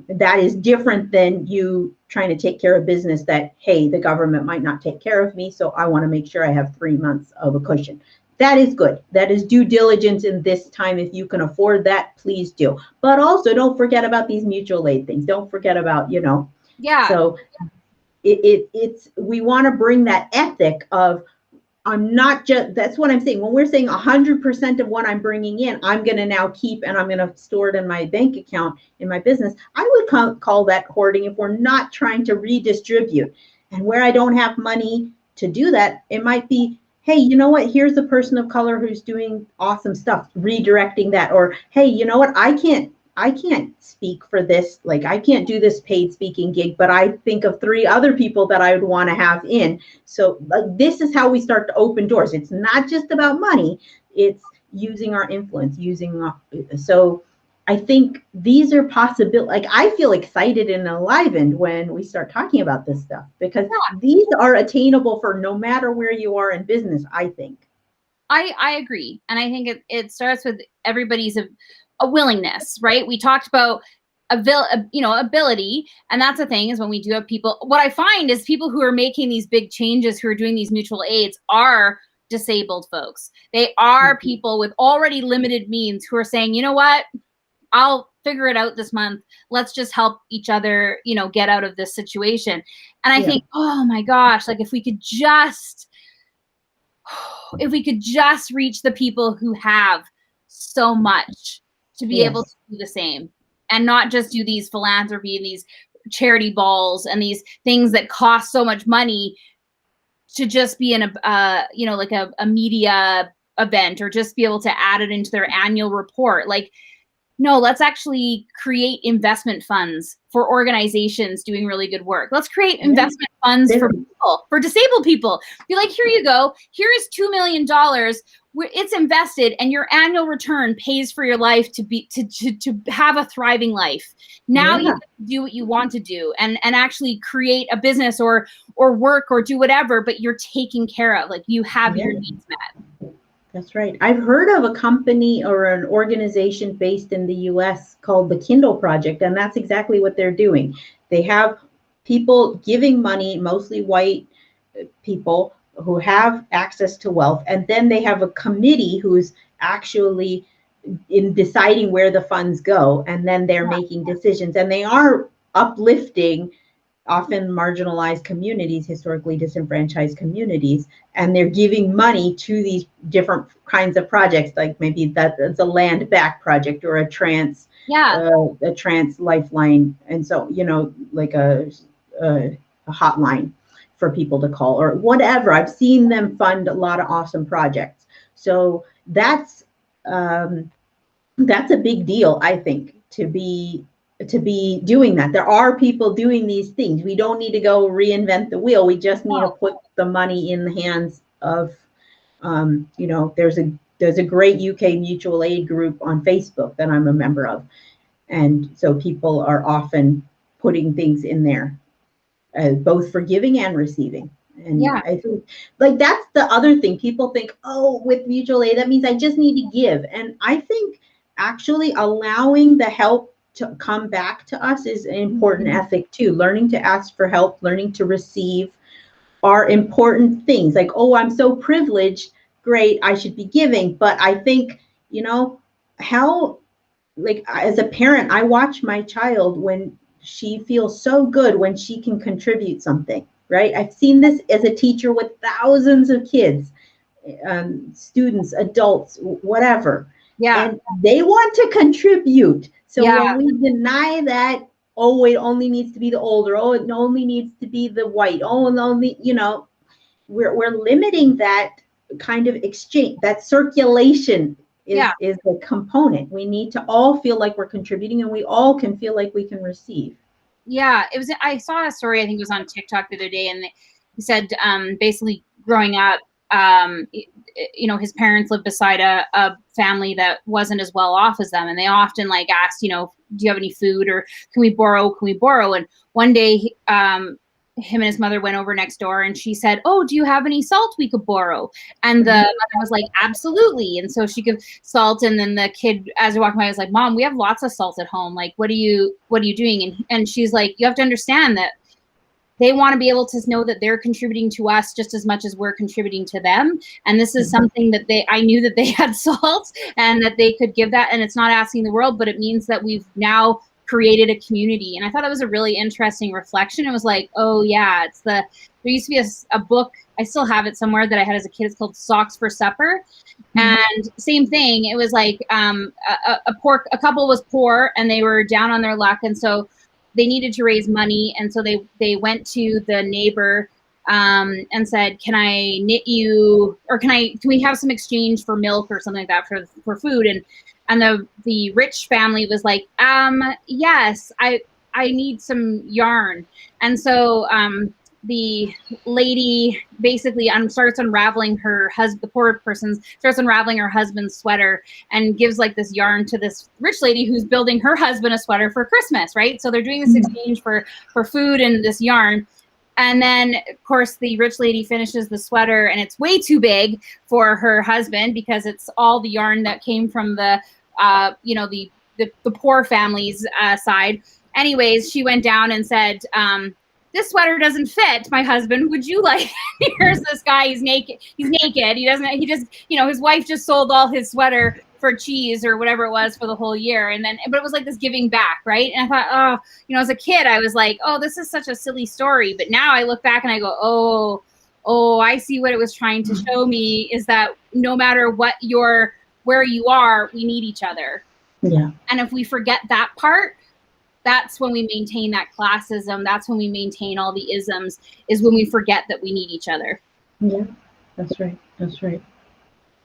that is different than you trying to take care of business that, hey, the government might not take care of me, so I want to make sure I have 3 months of a cushion. That is good. That is due diligence in this time. If you can afford that, please do. But also, don't forget about these mutual aid things. Don't forget about, So it's we want to bring that ethic of I'm not just, that's what I'm saying. When we're saying 100% of what I'm bringing in, I'm going to now keep and I'm going to store it in my bank account in my business. I would call that hoarding if we're not trying to redistribute. And where I don't have money to do that, it might be, hey, you know what? Here's a person of color who's doing awesome stuff, redirecting that. Or, hey, you know what? I can't speak for this. Like, I can't do this paid speaking gig, but I think of 3 other people that I would want to have in. So like, this is how we start to open doors. It's not just about money. It's using our influence, so I think these are possible. Like, I feel excited and enlivened when we start talking about this stuff, because these are attainable for no matter where you are in business, I think. I agree. And I think it starts with everybody's a willingness, right? We talked about ability. And that's the thing, is when we do have people, what I find is people who are making these big changes, who are doing these mutual aids, are disabled folks. They are people with already limited means who are saying, you know what, I'll figure it out this month. Let's just help each other, get out of this situation. And I think, oh my gosh, like if we could just reach the people who have so much to be able to do the same, and not just do these philanthropy and these charity balls and these things that cost so much money, to just be in like a media event, or just be able to add it into their annual report. Like, no, let's actually create investment funds for organizations doing really good work. Let's create investment funds for people, for disabled people. Be like, here you go. Here is $2 million. It's invested, and your annual return pays for your life to have a thriving life. Now you have to do what you want to do, and actually create a business or work or do whatever, but you're taken care of. Like, you have your needs met. That's right. I've heard of a company or an organization based in the US called the Kindle Project, and that's exactly what they're doing. They have people giving money, mostly white people who have access to wealth, and then they have a committee who's actually in deciding where the funds go, and then they're making decisions, and they are uplifting often marginalized communities, historically disenfranchised communities, and they're giving money to these different kinds of projects, like maybe that's a land back project, or a trans lifeline, and so like a hotline for people to call or whatever. I've seen them fund a lot of awesome projects, so that's a big deal, I think, to be doing that. There are people doing these things. We don't need to go reinvent the wheel. We just need to put the money in the hands of, there's a great UK mutual aid group on Facebook that I'm a member of. And so people are often putting things in there, both for giving and receiving. And I think, like, that's the other thing. People think, oh, with mutual aid, that means I just need to give. And I think actually allowing the help to come back to us is an important ethic too. Learning to ask for help, learning to receive are important things. Like, oh, I'm so privileged, great, I should be giving. But I think, how, like, as a parent, I watch my child when she feels so good when she can contribute something, right? I've seen this as a teacher with thousands of kids, students, adults, whatever. And they want to contribute. So when we deny that, oh, it only needs to be the older, oh, it only needs to be the white, oh, and only, we're limiting that kind of exchange. That circulation is the component. We need to all feel like we're contributing, and we all can feel like we can receive. Yeah, I saw a story, I think it was on TikTok the other day, and he said basically growing up, his parents lived beside a family that wasn't as well off as them, and they often asked, do you have any food, or can we borrow? And one day him and his mother went over next door, and she said, oh, do you have any salt we could borrow? And the mother was like, absolutely. And so she gave salt, and then the kid, as they're walking by, was like, Mom, we have lots of salt at home. Like, what are you doing? And she's like, you have to understand that they want to be able to know that they're contributing to us just as much as we're contributing to them. And this is something that I knew that they had salt and that they could give that. And it's not asking the world, but it means that we've now created a community. And I thought that was a really interesting reflection. It was like, oh yeah, there used to be a book, I still have it somewhere, that I had as a kid. It's called Socks for Supper. And same thing. It was like a couple was poor and they were down on their luck, and so they needed to raise money, and so they went to the neighbor and said, "Can I knit you, or can we have some exchange for milk or something like that for food?" And the rich family was like, "Yes, I need some yarn," and so the lady basically starts unraveling her husband, the poor person starts unraveling her husband's sweater and gives like this yarn to this rich lady who's building her husband a sweater for Christmas, right? So they're doing this exchange for food and this yarn. And then, of course, the rich lady finishes the sweater and it's way too big for her husband because it's all the yarn that came from the poor family's side. Anyways, she went down and said, "This sweater doesn't fit my husband. Would you like?" Here's this guy. He's naked. His wife just sold all his sweater for cheese or whatever it was for the whole year. But it was like this giving back, right? And I thought, as a kid, I was like, oh, this is such a silly story. But now I look back and I go, oh, I see what it was trying to show me is that no matter where you are, we need each other. Yeah. And if we forget that part, that's when we maintain that classism. That's when we maintain all the isms, is when we forget that we need each other. Yeah, that's right. That's right.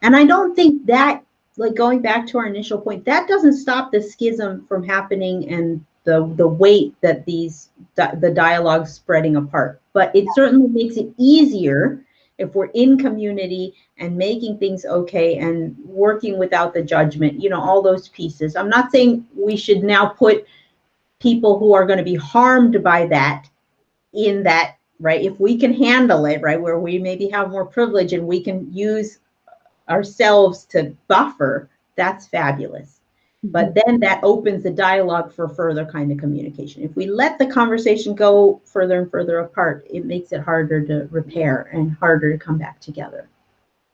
And I don't think that, like going back to our initial point, that doesn't stop the schism from happening and the weight that the dialogue spreading apart. But it certainly makes it easier if we're in community and making things okay and working without the judgment, all those pieces. I'm not saying we should now put people who are going to be harmed by that in that, right? If we can handle it, right, where we maybe have more privilege and we can use ourselves to buffer, that's fabulous. But then that opens the dialogue for further kind of communication. If we let the conversation go further and further apart, it makes it harder to repair and harder to come back together.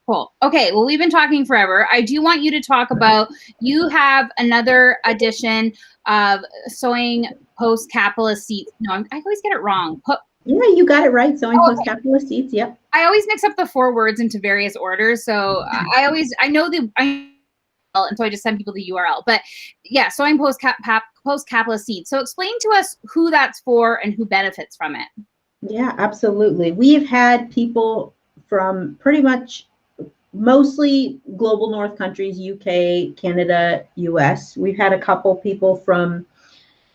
Cool. Okay, well, we've been talking forever. I do want you to talk about, you have another edition of Sowing Post Capitalist Seeds. No, I always get it wrong. Yeah, you got it right. Sowing Post Capitalist Seeds. Yep. I always mix up the 4 words into various orders. So I know and so I just send people the URL. But yeah, Sowing Post Capitalist Seeds. So explain to us who that's for and who benefits from it. Yeah, absolutely. We've had people from pretty much mostly global north countries, UK, Canada, US. We've had a couple people from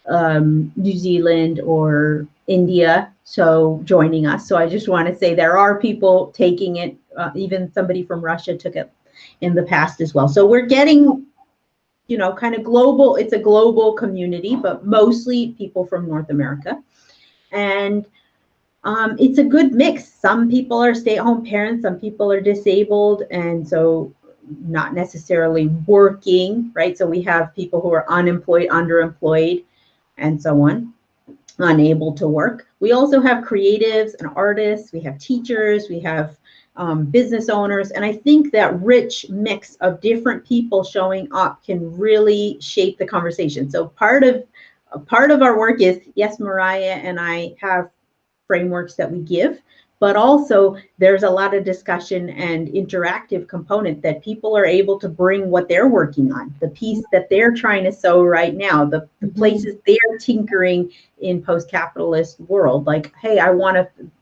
New Zealand or India, so joining us. So I just want to say there are people taking it. Even somebody from Russia took it in the past as well. So we're getting, kind of global. It's a global community, but mostly people from North America. And it's a good mix. Some people are stay-at-home parents, some people are disabled, and so not necessarily working, right? So we have people who are unemployed, underemployed, and so on, unable to work. We also have creatives and artists, we have teachers, we have business owners, and I think that rich mix of different people showing up can really shape the conversation. So part of our work is, yes, Mariah and I have frameworks that we give, but also there's a lot of discussion and interactive component that people are able to bring what they're working on, the piece that they're trying to sow right now, the places they're tinkering in post-capitalist world. Like, hey,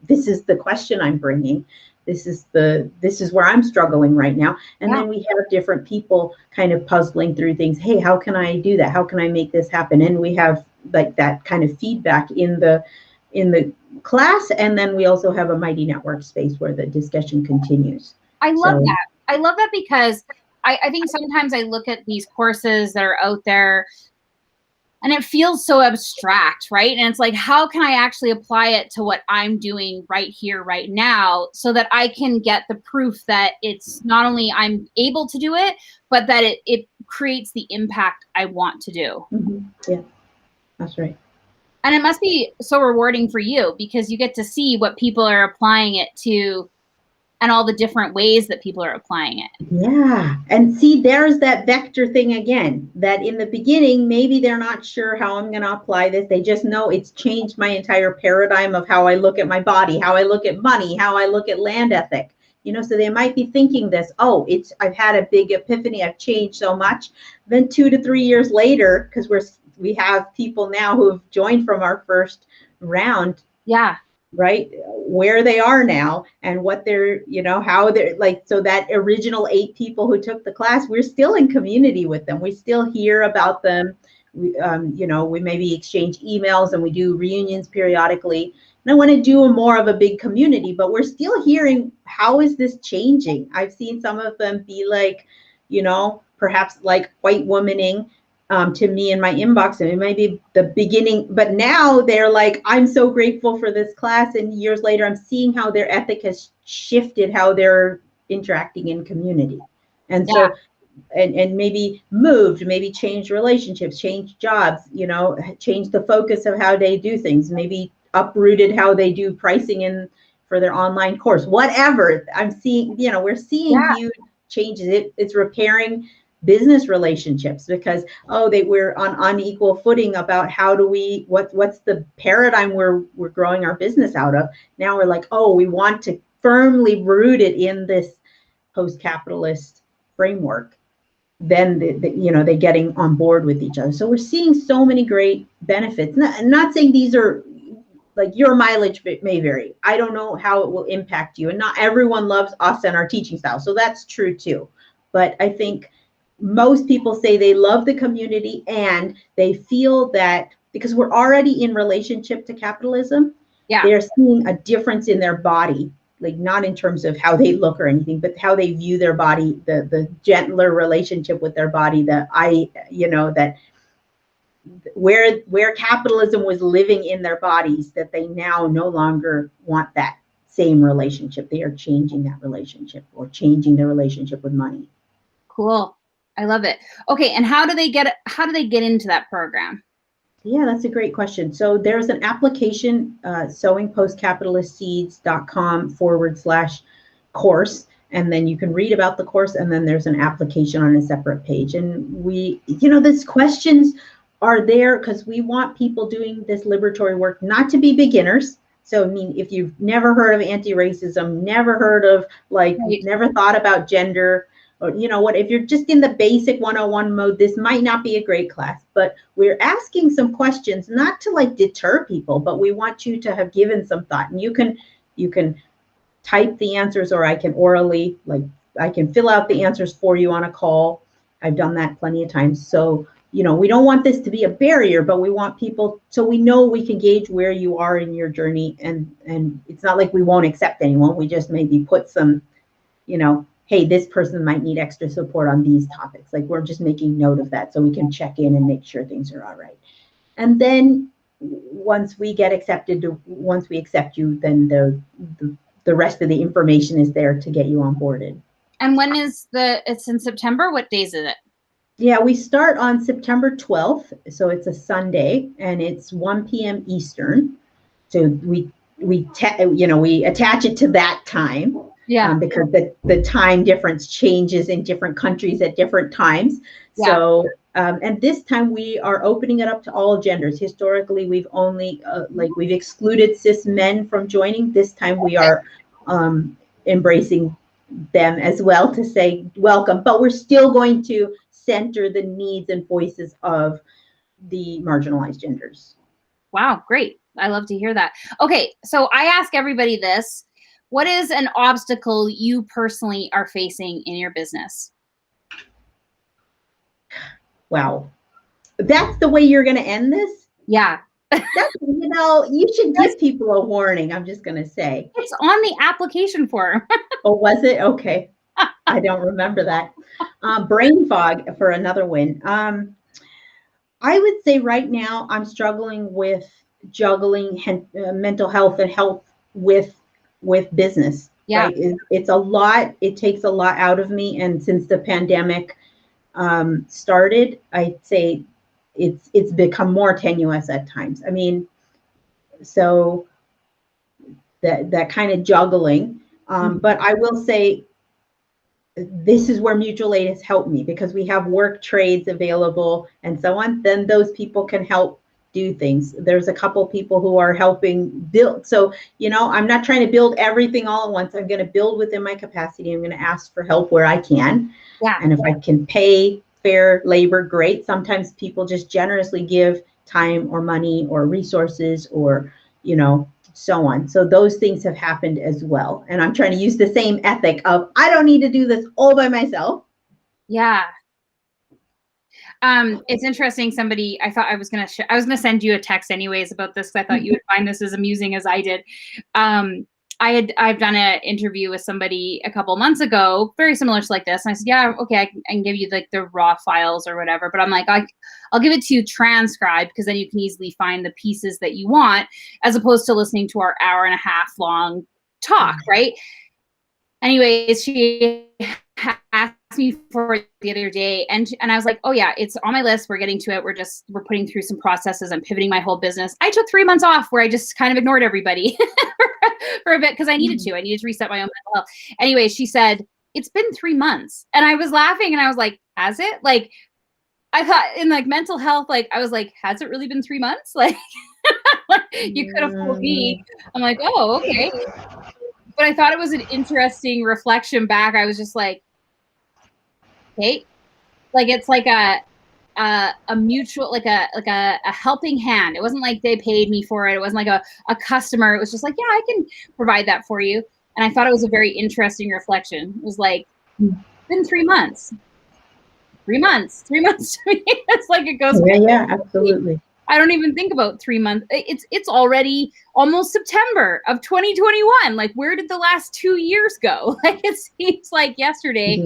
this is the question I'm bringing. This is where I'm struggling right now. And then we have different people kind of puzzling through things. Hey, how can I do that? How can I make this happen? And we have like that kind of feedback in the class, and then we also have a Mighty Network space where the discussion continues. I love that. I love that because I think sometimes I look at these courses that are out there and it feels so abstract, right? And it's like, how can I actually apply it to what I'm doing right here, right now, so that I can get the proof that it's not only I'm able to do it, but that it creates the impact I want to do. Yeah, that's right. And it must be so rewarding for you because you get to see what people are applying it to and all the different ways that people are applying it. Yeah. And see, there's that vector thing again, that in the beginning, maybe they're not sure how I'm going to apply this. They just know it's changed my entire paradigm of how I look at my body, how I look at money, how I look at land ethic. So they might be thinking this, oh, I've had a big epiphany. I've changed so much. Then 2 to 3 years later, because we have people now who have joined from our first round. Yeah. Right, where they are now and what they're, how they're like. So that original 8 people who took the class, we're still in community with them. We still hear about them. We maybe exchange emails and we do reunions periodically. And I want to do more of a big community, but we're still hearing, how is this changing? I've seen some of them be like, perhaps like white womaning to me in my inbox, and it might be the beginning, but now they're like, I'm so grateful for this class, and years later I'm seeing how their ethic has shifted, how they're interacting in community. And Yeah. so and maybe moved, maybe changed relationships, changed jobs, changed the focus of how they do things, maybe uprooted how they do pricing in for their online course, whatever. I'm seeing, we're seeing huge changes. It's repairing business relationships because we're on unequal footing about how do we, what's the paradigm we're growing our business out of. Now we're like, we want to firmly root it in this post-capitalist framework. Then they're getting on board with each other. So we're seeing so many great benefits. Not saying these are like, your mileage may vary. I don't know how it will impact you, and not everyone loves us and our teaching style, so that's true too. But I think most people say they love the community and they feel that because we're already in relationship to capitalism, they're seeing a difference in their body, like not in terms of how they look or anything, but how they view their body, the gentler relationship with their body, that where capitalism was living in their bodies, that they now no longer want that same relationship. They are changing that relationship, or changing their relationship with money. Cool. I love it. Okay. And how do they get into that program? Yeah, that's a great question. So there's an application, sowingpostcapitalistseeds.com/course. And then you can read about the course, and then there's an application on a separate page. And these questions are there because we want people doing this liberatory work not to be beginners. So, I mean, if you've never heard of anti-racism, never heard of, never thought about gender, or if you're just in the basic 101 mode, this might not be a great class. But we're asking some questions, not to deter people, but we want you to have given some thought. And you can type the answers, or I can orally, I can fill out the answers for you on a call. I've done that plenty of times. So we don't want this to be a barrier, but we want people, so we know we can gauge where you are in your journey. And it's not like we won't accept anyone. We just maybe put some, hey, this person might need extra support on these topics. We're just making note of that so we can check in and make sure things are all right. And then once we accept you, then the rest of the information is there to get you onboarded. And when is it's in September? What days is it? Yeah, we start on September 12th. So it's a Sunday, and it's 1 p.m. Eastern. So we attach it to that time. Yeah. Because the time difference changes in different countries at different times. Yeah. So, and this time we are opening it up to all genders. Historically, we've only, we've excluded cis men from joining. This time we are embracing them as well, to say welcome, but we're still going to center the needs and voices of the marginalized genders. Wow, great. I love to hear that. Okay, so I ask everybody this. What is an obstacle you personally are facing in your business? Wow. That's the way you're going to end this? Yeah. You should give people a warning, I'm just going to say. It's on the application form. Oh, was it? Okay. I don't remember that. Brain fog for another win. I would say right now I'm struggling with juggling mental health and health with business. Yeah. Right? It's a lot. It takes a lot out of me. And since the pandemic started, I'd say it's become more tenuous at times. I mean, so that kind of juggling. But I will say, this is where mutual aid has helped me, because we have work trades available and so on. Then those people can help do things. There's a couple people who are helping build. So, I'm not trying to build everything all at once. I'm going to build within my capacity. I'm going to ask for help where I can. Yeah. And if I can pay fair labor, great. Sometimes people just generously give time or money or resources or, so on. So those things have happened as well. And I'm trying to use the same ethic of, I don't need to do this all by myself. Yeah. It's interesting. Somebody, I thought I was going to send you a text anyways about this, because I thought you would find this as amusing as I did. I've done an interview with somebody a couple months ago, very similar to like this. And I said, yeah, okay, I can give you like the raw files or whatever. But I'm like, I'll give it to you transcribed, because then you can easily find the pieces that you want, as opposed to listening to our 1.5 hour long talk, right? Anyways, she asked me for it the other day, and I was like, oh yeah, it's on my list. We're getting to it. We're putting through some processes. I'm pivoting my whole business. I took 3 months off where I just kind of ignored everybody for a bit, because I needed to reset my own mental health. Anyway, she said, it's been 3 months. And I was laughing and I was like, has it? Like, I thought in like mental health, like I was like, has it really been 3 months? Like, you could have fooled me. I'm like, oh, okay. But I thought it was an interesting reflection back. I was just like, okay, like it's like a mutual, like a helping hand. It wasn't like they paid me for it. It wasn't like a customer. It was just like, yeah, I can provide that for you. And I thought it was a very interesting reflection. It was like, it's been 3 months. 3 months. 3 months to me. It's like it goes. Yeah, absolutely. I don't even think about 3 months. It's already almost September of 2021. Like, where did the last 2 years go? Like, it seems like yesterday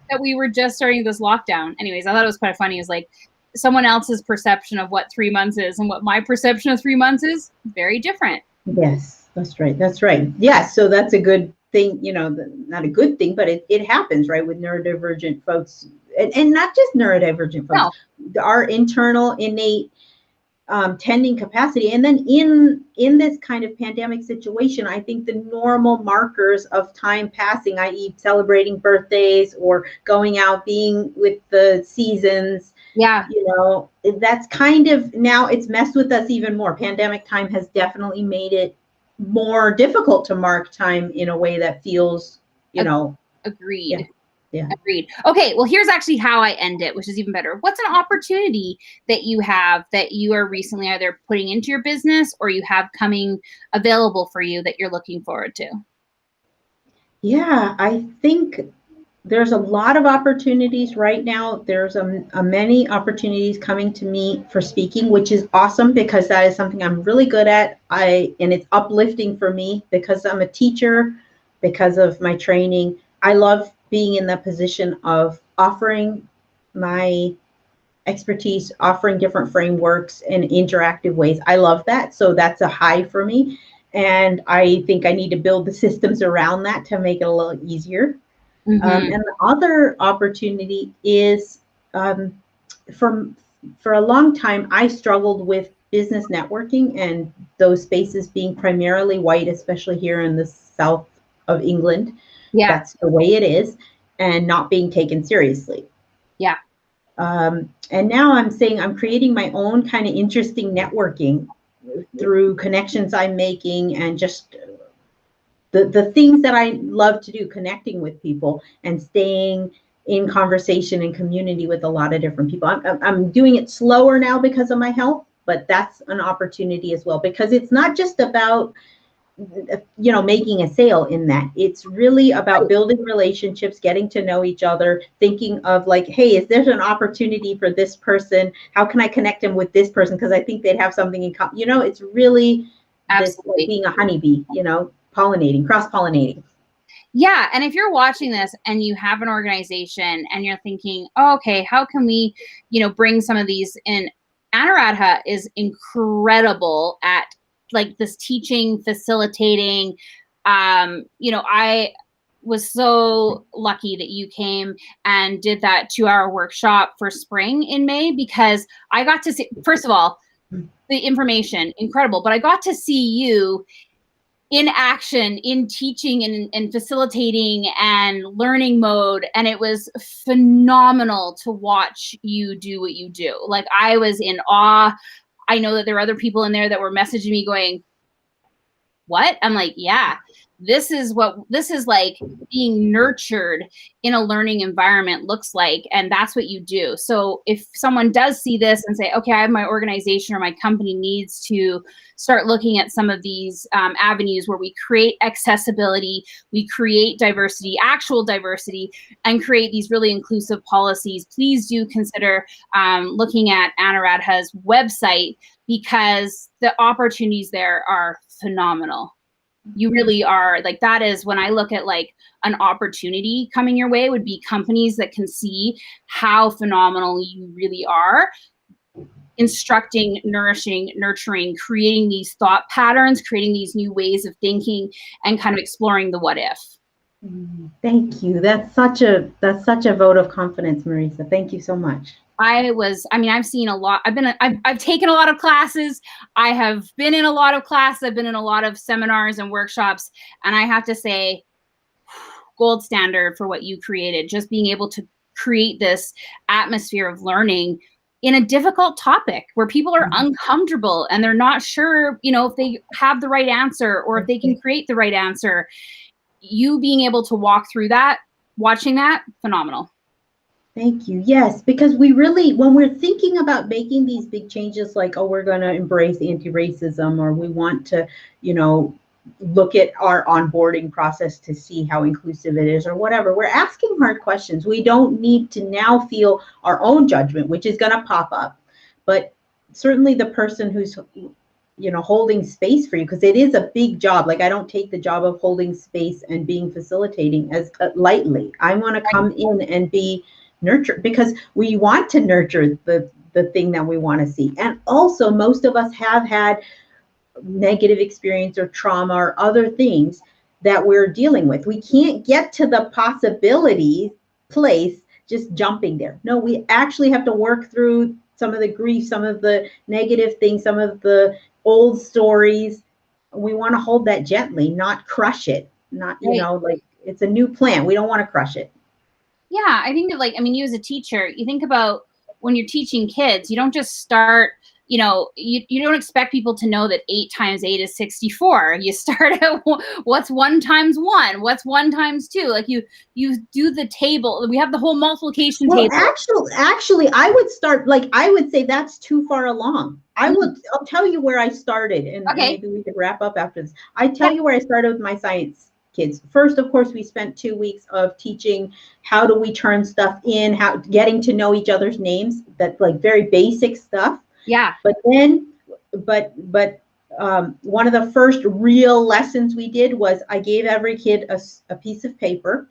that we were just starting this lockdown. Anyways, I thought it was quite funny. It was like someone else's perception of what 3 months is and what my perception of 3 months is very different. Yes, that's right. That's right. Yeah, so that's a good thing, not a good thing, but it happens, right, with neurodivergent folks, and not just neurodivergent folks, our internal innate tending capacity. And then in this kind of pandemic situation, I think the normal markers of time passing, i.e. celebrating birthdays or going out, being with the seasons, that's kind of, now it's messed with us even more. Pandemic time has definitely made it more difficult to mark time in a way that feels, Agreed. Yeah. Agreed. Okay, well, here's actually how I end it, which is even better. What's an opportunity that you have that you are recently either putting into your business or you have coming available for you that you're looking forward to? Yeah, I think there's a lot of opportunities right now. There's many opportunities coming to me for speaking, which is awesome, because that is something I'm really good at. And it's uplifting for me because I'm a teacher, because of my training. I love being in the position of offering my expertise, offering different frameworks in interactive ways. I love that. So that's a high for me. And I think I need to build the systems around that to make it a little easier. And the other opportunity is, for a long time, I struggled with business networking, and those spaces being primarily white, especially here in the south of England. Yeah. That's the way it is, and not being taken seriously. Yeah. And now I'm saying I'm creating my own kind of interesting networking through connections I'm making, and just the things that I love to do, connecting with people and staying in conversation and community with a lot of different people. I'm doing it slower now because of my health, but that's an opportunity as well, because it's not just about, making a sale in that. It's really about building relationships, getting to know each other, thinking of like, hey, is there an opportunity for this person? How can I connect them with this person? Because I think they'd have something in common. It's really this, like being a honeybee, pollinating, cross-pollinating. Yeah. And if you're watching this and you have an organization and you're thinking, oh, okay, how can we, bring some of these in? Anuradha is incredible at like this teaching, facilitating. I was so lucky that you came and did that 2-hour workshop for spring in May, because I got to see, first of all, the information, incredible, but I got to see you in action, in teaching and facilitating and learning mode. And it was phenomenal to watch you do what you do. Like, I was in awe. I know that there were other people in there that were messaging me going, what? I'm like, yeah, this is like being nurtured in a learning environment looks like, and that's what you do. So if someone does see this and say, okay, I have my organization or my company needs to start looking at some of these avenues where we create accessibility, we create diversity, actual diversity, and create these really inclusive policies, please do consider looking at Anuradha's website, because the opportunities there are phenomenal. You really are. Like, that is when I look at like an opportunity coming your way, would be companies that can see how phenomenal you really are, instructing, nourishing, nurturing, creating these thought patterns, creating these new ways of thinking, and kind of exploring the what if. Thank you. That's such a vote of confidence, Marissa. Thank you so much. I've seen a lot. I've taken a lot of classes. I have been in a lot of classes. I've been in a lot of seminars and workshops. And I have to say, gold standard for what you created, just being able to create this atmosphere of learning in a difficult topic where people are uncomfortable and they're not sure, if they have the right answer or if they can create the right answer. You being able to walk through that, watching that, phenomenal. Thank you. Yes, because we really, when we're thinking about making these big changes, like, oh, we're going to embrace anti-racism, or we want to, look at our onboarding process to see how inclusive it is, or whatever, we're asking hard questions. We don't need to now feel our own judgment, which is going to pop up. But certainly the person who's, holding space for you, because it is a big job. Like, I don't take the job of holding space and being facilitating as lightly. I want to come in and be nurture, because we want to nurture the thing that we want to see. And also, most of us have had negative experience or trauma or other things that we're dealing with. We can't get to the possibility place just jumping there. No, we actually have to work through some of the grief, some of the negative things, some of the old stories. We want to hold that gently, not crush it. Not, like, it's a new plant. We don't want to crush it. Yeah, I think that, you as a teacher, you think about when you're teaching kids, you don't just start, you don't expect people to know that 8 times 8 is 64. You start at what's 1 times 1, what's 1 times 2. Like, you do the table. We have the whole multiplication table. Actually, I would start, I would say that's too far along. I'll tell you where I started, and maybe we could wrap up after this. I tell you where I started with my science kids. First, of course, we spent 2 weeks of teaching how do we turn stuff in, how getting to know each other's names. That's like very basic stuff. Yeah. But then, one of the first real lessons we did was I gave every kid a piece of paper,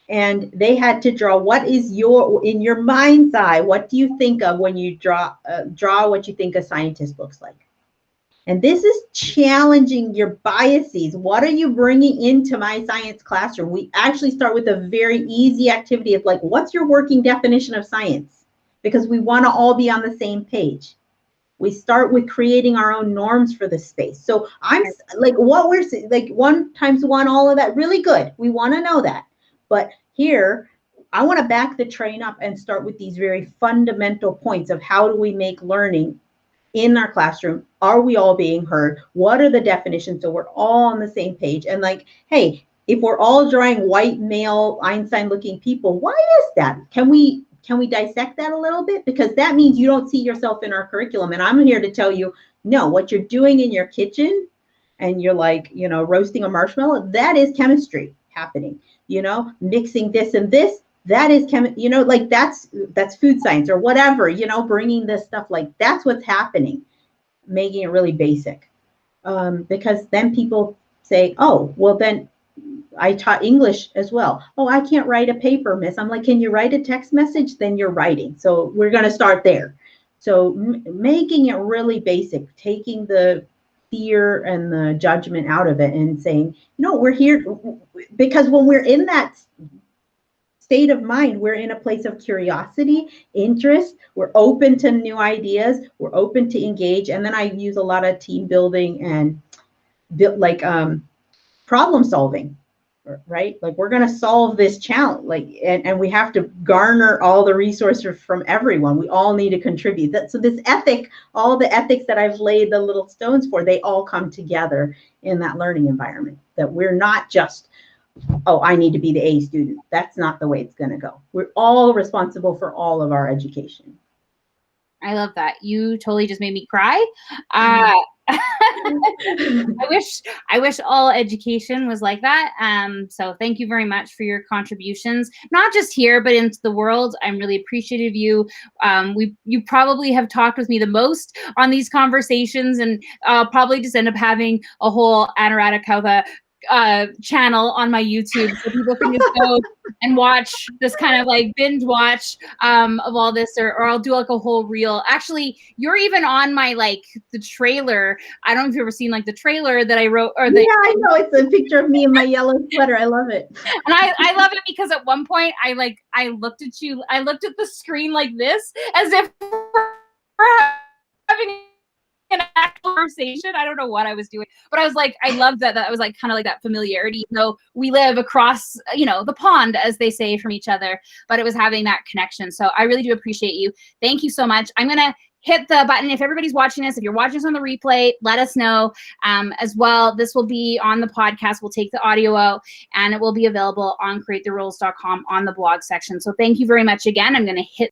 and they had to draw what is in your mind's eye. What do you think of when you draw what you think a scientist looks like? And this is challenging your biases. What are you bringing into my science classroom? We actually start with a very easy activity of like, what's your working definition of science? Because we want to all be on the same page. We start with creating our own norms for the space. So I'm like, what we're like 1 times 1, all of that, really good. We want to know that. But here, I want to back the train up and start with these very fundamental points of how do we make learning in our classroom? Are we all being heard? What are the definitions so we're all on the same page? And like, hey, if we're all drawing white male Einstein looking people, why is that? Can we dissect that a little bit? Because that means you don't see yourself in our curriculum. And I'm here to tell you, no, what you're doing in your kitchen and you're like, roasting a marshmallow, that is chemistry happening, mixing this and this, that is that's food science or whatever, bringing this stuff, like that's what's happening, making it really basic. Because then people say, oh, well, then I taught English as well. Oh, I can't write a paper, miss. I'm like, can you write a text message? Then you're writing. So we're going to start there. So making it really basic, taking the fear and the judgment out of it and saying, no, we're here. Because when we're in that state of mind, we're in a place of curiosity, interest, we're open to new ideas, we're open to engage. And then I use a lot of team building and problem solving, right? Like we're going to solve this challenge, like, and we have to garner all the resources from everyone. We all need to contribute. So this ethic, all the ethics that I've laid the little stones for, they all come together in that learning environment. That we're not just, oh, I need to be the A student. That's not the way it's going to go. We're all responsible for all of our education. I love that. You totally just made me cry. I wish all education was like that. So thank you very much for your contributions, not just here, but into the world. I'm really appreciative of you. You probably have talked with me the most on these conversations, and I'll probably just end up having a whole Anuradha Kowtha channel on my YouTube, so people can just go and watch this kind of like binge watch of all this, or I'll do like a whole reel. Actually, you're even on my like the trailer. I don't know if you've ever seen like the trailer that I wrote, or the I know, it's a picture of me in my yellow sweater. I love it. And I love it because at one point I looked at you, I looked at the screen like this, as if we're having an actual conversation. I don't know what I was doing, but I was like, I love that was like kind of like that familiarity. We live across, the pond, as they say, from each other, but it was having that connection. So I really do appreciate you. Thank you so much. I'm going to hit the button. If everybody's watching this, if you're watching this on the replay, let us know as well. This will be on the podcast. We'll take the audio out and it will be available on createtherules.com on the blog section. So thank you very much again. I'm going to hit